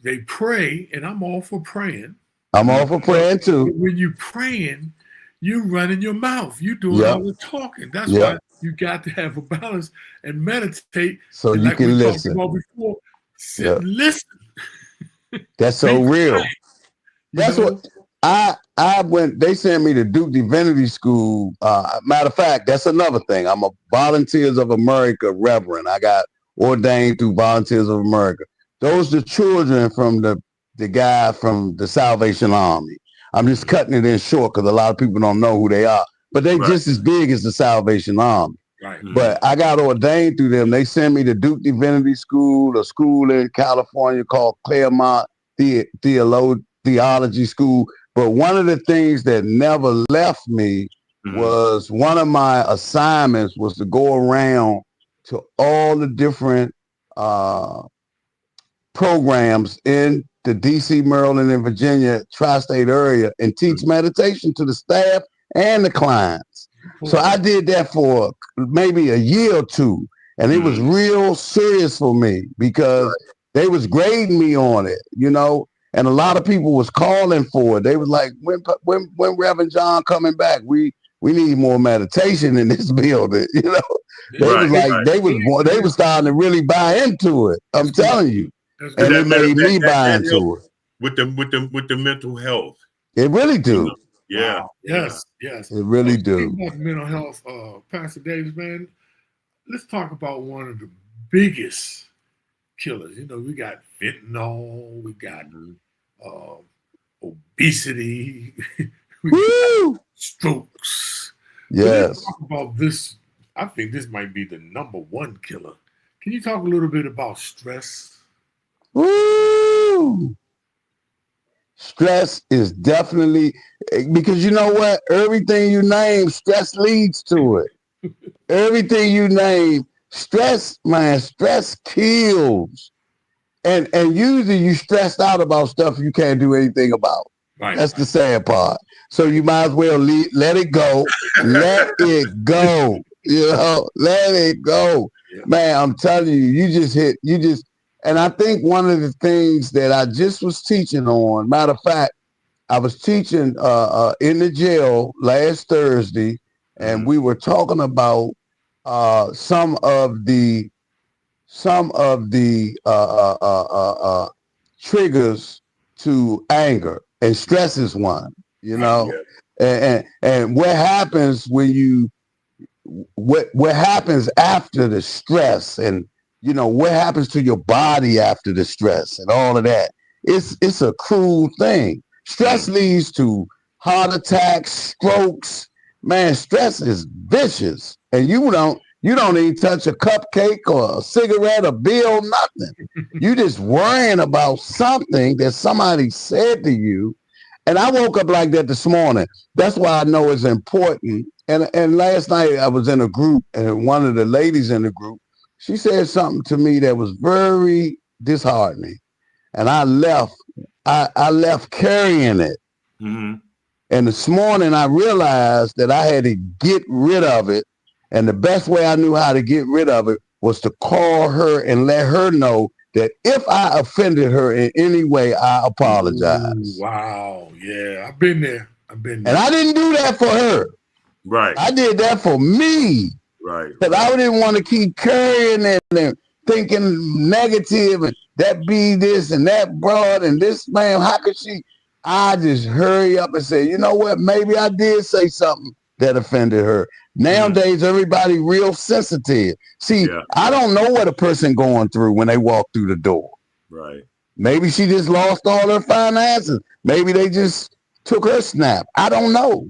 they pray, and I'm all for praying. I'm all for praying too. When you're praying, you're running your mouth. You're doing all the talking. That's why you got to have a balance and meditate. So you can listen. Before, sit and listen. That's so real. That's what. They sent me to Duke Divinity School. Matter of fact, that's another thing. I'm a Volunteers of America Reverend. I got ordained through Volunteers of America. Those are the children from the guy from the Salvation Army. I'm just cutting it in short because a lot of people don't know who they are, but they just as big as the Salvation Army. Right. But I got ordained through them. They sent me to Duke Divinity School, a school in California called Claremont Theology School. But one of the things that never left me was one of my assignments was to go around to all the different programs in the DC, Maryland, and Virginia tri-state area and teach meditation to the staff and the clients. So I did that for maybe a year or two, and it was real serious for me because they was grading me on it, you know, and a lot of people was calling for it. They was like, when Reverend John coming back? We need more meditation in this building, you know. They was starting to really buy into it. I'm telling you. And it made me buy into it. With the mental health. It really do. Yeah. Wow. Yes. It really do. About mental health, Pastor Davis, man, let's talk about one of the biggest killers. You know, we got fentanyl, we got obesity, we got strokes. Yes. Let's talk about this. I think this might be the number one killer. Can you talk a little bit about stress? Woo! Stress is definitely, because you know what? Everything you name, stress leads to it. Everything you name, stress kills. And usually you stressed out about stuff you can't do anything about. Right. That's the sad part. So you might as well let it go. Let it go. You know, let it go. Yeah. Man, I'm telling you, and I think one of the things that I just was teaching on, matter of fact, I was teaching in the jail last Thursday, and we were talking about some of the triggers to anger, and stress is one, you know, and what happens when what happens after the stress, and you know, what happens to your body after the stress and all of that. It's a cruel thing. Stress leads to heart attacks, strokes. Man, stress is vicious. And you don't even touch a cupcake or a cigarette, a bill, nothing. You just worrying about something that somebody said to you. And I woke up like that this morning. That's why I know it's important. And last night I was in a group, and one of the ladies in the group, she said something to me that was very disheartening, and I left carrying it. And this morning I realized that I had to get rid of it, and the best way I knew how to get rid of it was to call her and let her know that if I offended her in any way, I apologize. Ooh, wow, yeah, I've been there. And I didn't do that for her. Right. I did that for me. Right. Because I didn't want to keep carrying it and thinking negative, and that be this and that broad and this man, how could she? I just hurry up and say, you know what? Maybe I did say something that offended her. Nowadays, everybody real sensitive. See, I don't know what a person going through when they walk through the door. Right. Maybe she just lost all her finances. Maybe they just took her snap. I don't know.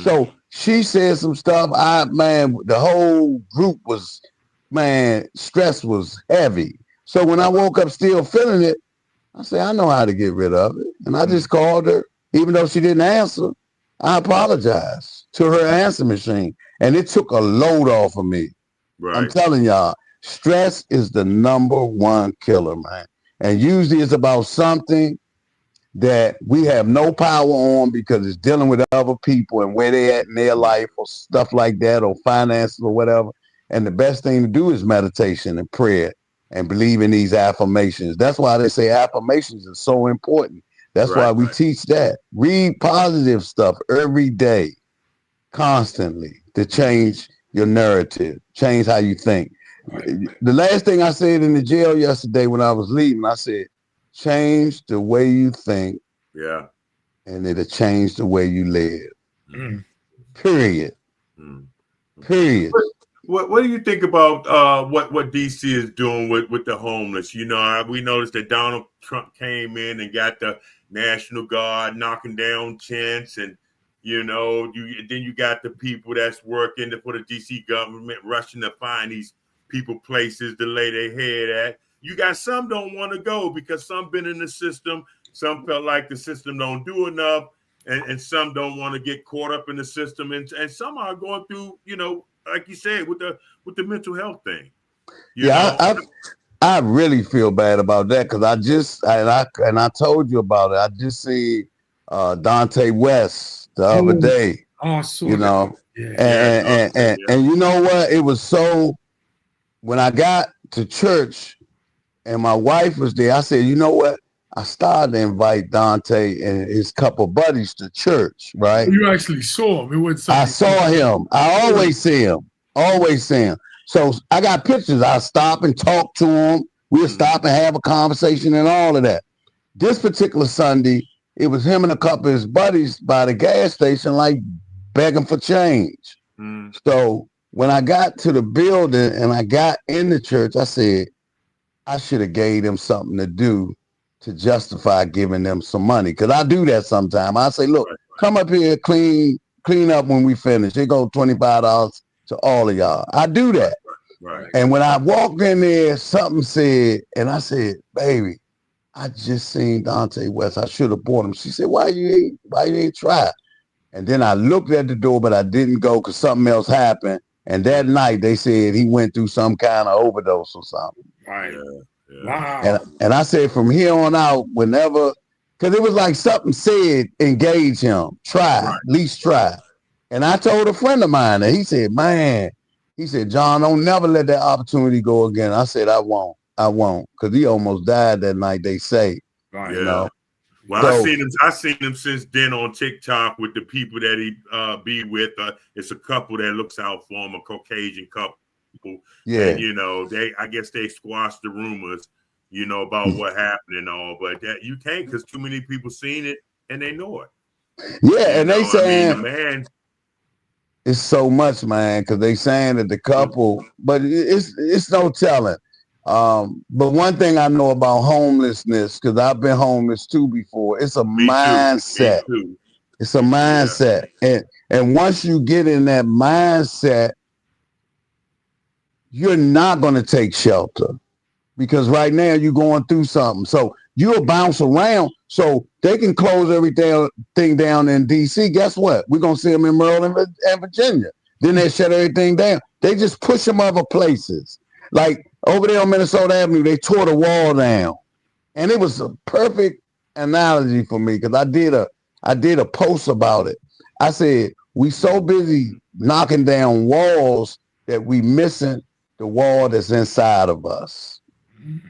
So she said some stuff. The whole group was, stress was heavy. So when I woke up still feeling it, I said, I know how to get rid of it. And I just called her, even though she didn't answer. I apologized to her answer machine. And it took a load off of me. Right. I'm telling y'all, stress is the number one killer, man. And usually it's about something that we have no power on because it's dealing with other people and where they at in their life or stuff like that, or finances or whatever. And the best thing to do is meditation and prayer and believe in these affirmations. That's why they say affirmations are so important. That's why we teach that. Read positive stuff every day, constantly, to change your narrative, change how you think. The last thing I said in the jail yesterday when I was leaving, I said, change the way you think. Yeah. and it'll change the way you live. Mm. Period. Period. What do you think about what DC is doing with the homeless? You know, we noticed that Donald Trump came in and got the National Guard knocking down tents, and you know, then you got the people that's working for the DC government rushing to find these people places to lay their head at. You got some don't want to go because some been in the system, some felt like the system don't do enough, and some don't want to get caught up in the system, and some are going through, you know, like you said, with the mental health thing. I really feel bad about that because I told you about it. I just see Dante West the other day. Oh, so you know, yeah. And you know what? It was so when I got to church and my wife was there, I said, you know what? I started to invite Dante and his couple buddies to church, right? You actually saw him. It wasn't I saw him. I always see him. Always see him. So I got pictures. I stop and talk to him. We'll stop and have a conversation and all of that. This particular Sunday, it was him and a couple of his buddies by the gas station, like begging for change. So when I got to the building and I got in the church, I said, I should have gave them something to do to justify giving them some money. Because I do that sometimes. I say, look, come up here, clean up when we finish. It goes $25 to all of y'all. I do that. Right. And when I walked in there, something said, and I said, baby, I just seen Dante West. I should have bought him. She said, why you ain't try? And then I looked at the door, but I didn't go because something else happened. And that night they said he went through some kind of overdose or something. Right. Yeah. Wow. And I said from here on out, whenever, because it was like something said, engage him, try, at least try. And I told a friend of mine that he said, man, John, don't never let that opportunity go again. I said, I won't, because he almost died that night, they say. Right. Yeah. You know? Well, So, I seen him since then on TikTok with the people that he be with. It's a couple that looks out for him, a Caucasian couple. yeah. And, you know, I guess they squashed the rumors, you know, about what happened and all. But that you can't because too many people seen it and they know it. Yeah, and they saying, man, it's so much, man, because they saying that the couple, but it's no telling. But one thing I know about homelessness, because I've been homeless too before, it's a mindset. Me too. It's a mindset. Yeah. And once you get in that mindset, you're not going to take shelter because right now you're going through something. So you'll bounce around. So they can close everything down in DC. Guess what? We're going to see them in Maryland and Virginia. Then they shut everything down. They just push them other places. Like over there on Minnesota Avenue, they tore the wall down. And it was a perfect analogy for me because I did a post about it. I said, we so busy knocking down walls that we missing the wall that's inside of us.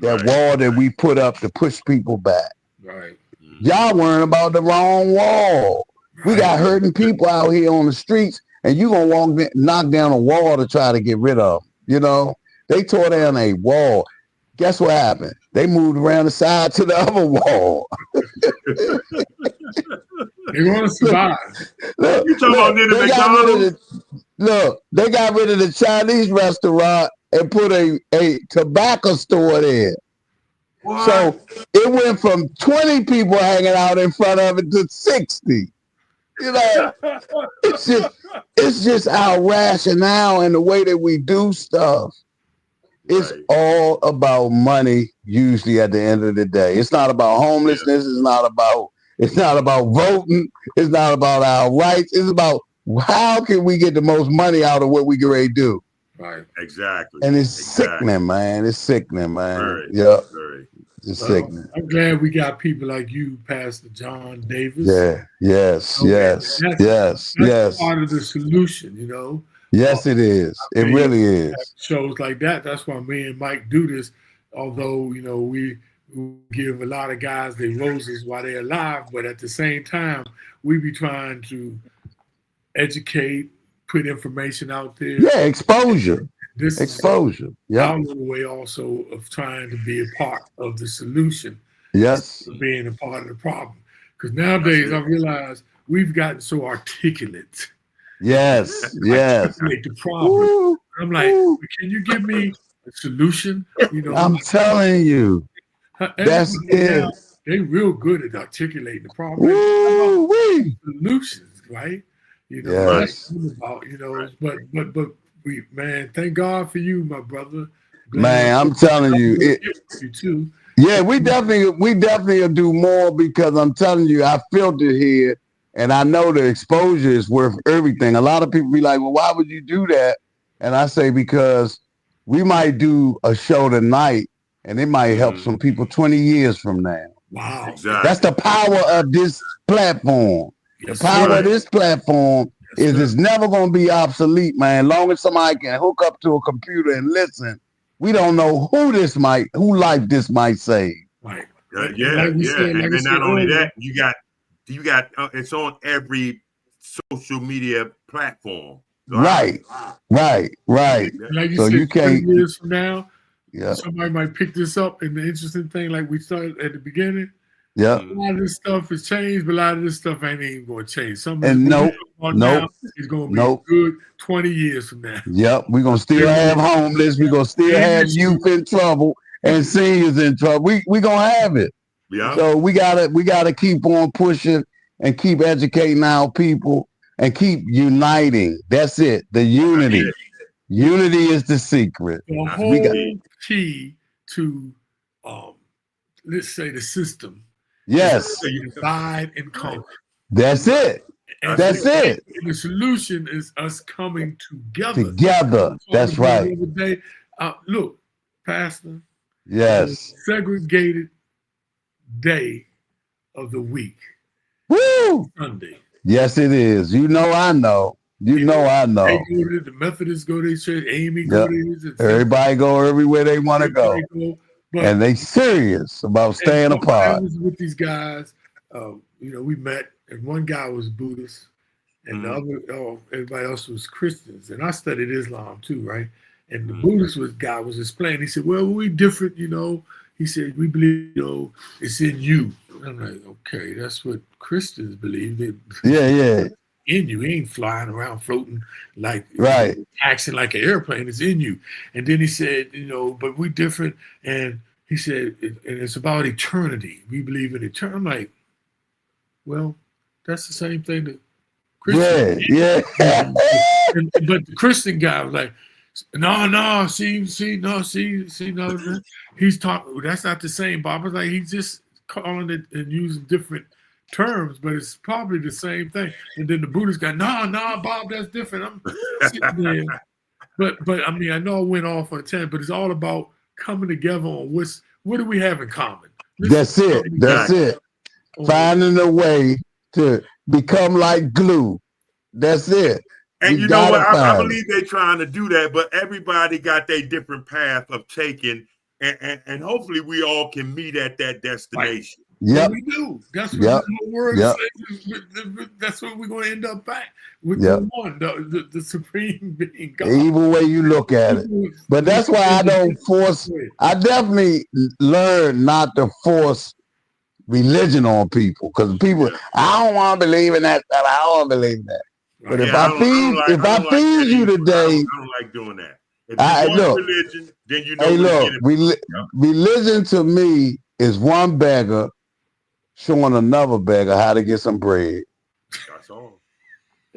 That wall that we put up to push people back. Right. Y'all worrying about the wrong wall. We got hurting people out here on the streets, and you gonna knock down a wall to try to get rid of them. You know, they tore down a wall. Guess what happened? They moved around the side to the other wall. They want to survive. Look, you talking about near the McDonald's? Look, they got rid of the Chinese restaurant and put a tobacco store there. What? So it went from 20 people hanging out in front of it to 60. You know, it's just our rationale and the way that we do stuff. It's all about money usually at the end of the day. It's not about homelessness. It's not about voting. It's not about our rights. It's about how can we get the most money out of what we can ready to do. Right. Exactly. And it's sickening, man. It's sickening, man. Very, yeah. Very. It's sickening. I'm glad we got people like you, Pastor John Davis. Yeah. Yes. Yes. That's part of the solution, you know. Yes, it is. It really is. Shows like that. That's why me and Mike do this. Although, you know, we give a lot of guys their roses while they're alive, but at the same time, we be trying to educate, put information out there. Yeah, exposure. This exposure. Yeah. Our way also of trying to be a part of the solution. Yes. Being a part of the problem. Because nowadays I realize we've gotten so articulate. Yes, yes. Articulate the problem. Woo, I'm like, woo. can you give me a solution? You know, I'm telling you, that's now, it. they real good at articulating the problem. Woo, wee. Solutions, right? You know, Yes. that's what it's about, you know, but we, man, thank God for you, my brother. Man, I'm telling you, you too. yeah, we definitely will do more because I'm telling you, I filter here and I know the exposure is worth everything. A lot of people be like, well, why would you do that? And I say, because we might do a show tonight and it might help some people 20 years from now. Wow. Exactly. That's the power of this platform. Yes, the power sir. of this platform Yes, is sir. it's never going to be obsolete, man. Long as somebody can hook up to a computer and listen, we don't know who life this might save. Right. Yeah. And not only that, you got it's on every social media platform. So right. Like you So said, you can't. 20 years from now, Yeah. somebody might pick this up. And the interesting thing, like we started at the beginning, Yeah. a lot of this stuff has changed, but a lot of this stuff ain't even going to change. Some of And this now is going to be good 20 years from now. Yep. We're going to still have homeless. We're going to still have youth in trouble and seniors in trouble. We going to have it. Yeah. So we gotta keep on pushing and keep educating our people and keep uniting. That's it. The unity. Unity is the secret. The whole key to let's say the system. Yes. Divide and conquer. That's it. That's it. And the solution is us coming together. Together. That's right. The other day, look, Pastor. Yes. Segregated day of the week. Woo! Sunday. Yes, it is. You know, I know. You know, I know. They go to the Methodists go to church. Amy go to his. Everybody go everywhere they want to go. And they serious about staying apart. With these guys, you know, we met, and one guy was Buddhist, and the other, everybody else was Christians. And I studied Islam too, right? And the Buddhist guy was explaining. He said, "Well, we different, you know." He said, "We believe, you know, it's in you." I'm like, "Okay, that's what Christians believe." Yeah. In you, he ain't flying around floating like right, taxing like an airplane. It's in you. And then he said, "You know, but we different." And he said, "And it's about eternity. We believe in eternity." I'm like, "Well, that's the same thing that Christians." Yeah. But the Christian guy was like, No. He's talking. That's not the same, Bob. I was like, he's just calling it and using different terms, but it's probably the same thing. And then the Buddhist guy, no, Bob, that's different. I'm sitting there. But I mean, I know I went off on a tangent, but it's all about coming together on what do we have in common. That's it. Finding a way to become like glue. That's it. And you know what? I believe they're trying to do that, but everybody got their different path of taking, and hopefully we all can meet at that destination. Yeah, we do. That's what the word says. That's what we're going to end up at with the one, the supreme being God. Either way you look at it. But that's why I don't force. I definitely learn not to force religion on people, because people, I don't want to believe in that. I don't want to believe in that. But if I feed you today, I don't like doing that. If you want religion, then you know. Religion to me is one beggar showing another beggar how to get some bread. That's all. I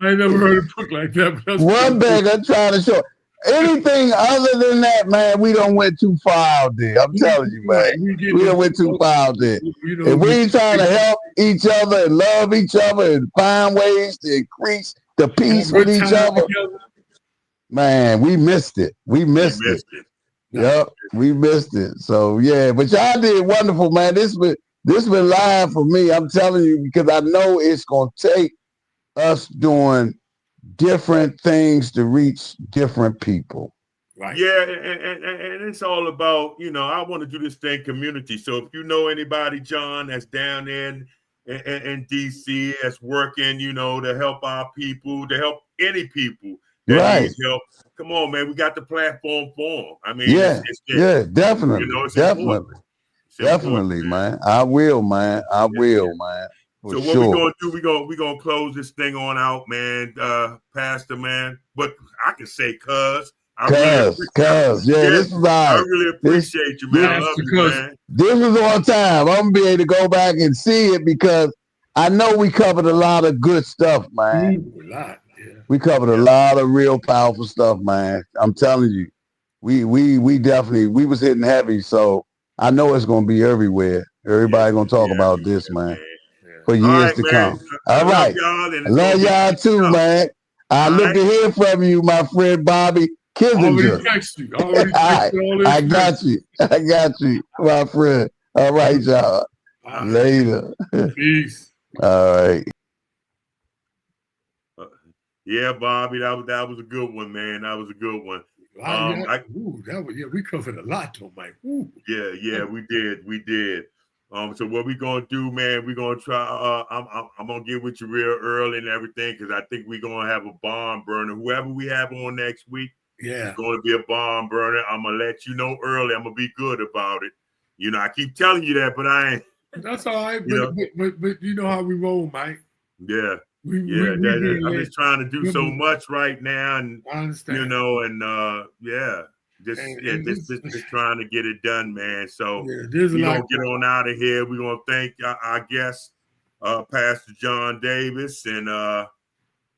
never heard a book like that. But one beggar trying to show. Anything other than that, man, we don't went too far out there. I'm telling you, man. We don't went too far out there. If we ain't trying to help each other and love each other and find ways to increase the peace with each other, man, we missed it. We missed it. Yep, we missed it. So yeah, but y'all did wonderful, man. This been live for me. I'm telling you, because I know it's gonna take us doing different things to reach different people. Right. Yeah, and it's all about, you know, I want to do this thing community. So if you know anybody, John, that's down there in DC, that's working, you know, to help our people, to help any people that needs help, come on, man, we got the platform for them. I mean, definitely. You know, it's definitely. important. Definitely, man. I will, man. I will, man. So what we gonna do? We gonna close this thing on out, man. Pastor, man. But I can say, cuz. Yeah, this is all right. I really appreciate you, man. I love you, man. This is on time. I'm gonna be able to go back and see it because I know we covered a lot of good stuff, man. We covered a lot of real powerful stuff, man. I'm telling you, we definitely was hitting heavy, so I know it's gonna be everywhere. Everybody gonna talk about this, man, for years to come. All right, I love y'all too, man. I look to hear from you, my friend Bobby Kissinger. I got you, my friend. All right, y'all. Later. Peace. All right. Yeah, Bobby, that was a good one, man. That was a good one. We covered a lot, though, Mike. Ooh. Yeah, we did. So what we gonna do, man? We're gonna try. I'm gonna get with you real early and everything because I think we're gonna have a bomb burner. Whoever we have on next week, it's gonna be a bomb burner. I'm gonna let you know early. I'm gonna be good about it. You know, I keep telling you that, but I ain't. That's all right. But you know how we roll, Mike. Yeah. I'm just trying to do so much right now, and I understand. You know, and just trying to get it done, man. So we're gonna get on out of here. We're gonna thank our guest, Pastor John Davis, and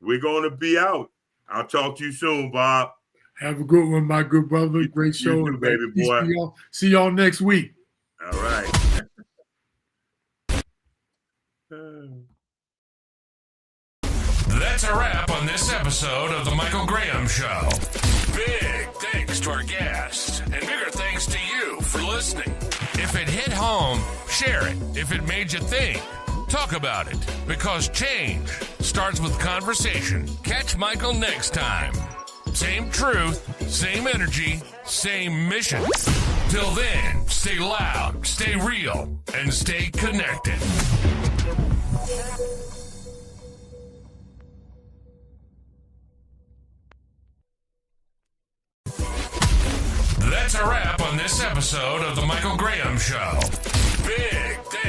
we're gonna be out. I'll talk to you soon, Bob. Have a good one, my good brother. Great show, too, baby boy. See y'all next week. All right. That's a wrap on this episode of The Michael Graham Show. Big thanks to our guests, and bigger thanks to you for listening. If it hit home, share it. If it made you think, talk about it. Because change starts with conversation. Catch Michael next time. Same truth, same energy, same mission. Till then, stay loud, stay real, and stay connected. That's a wrap on this episode of The Michael Graham Show. Big thanks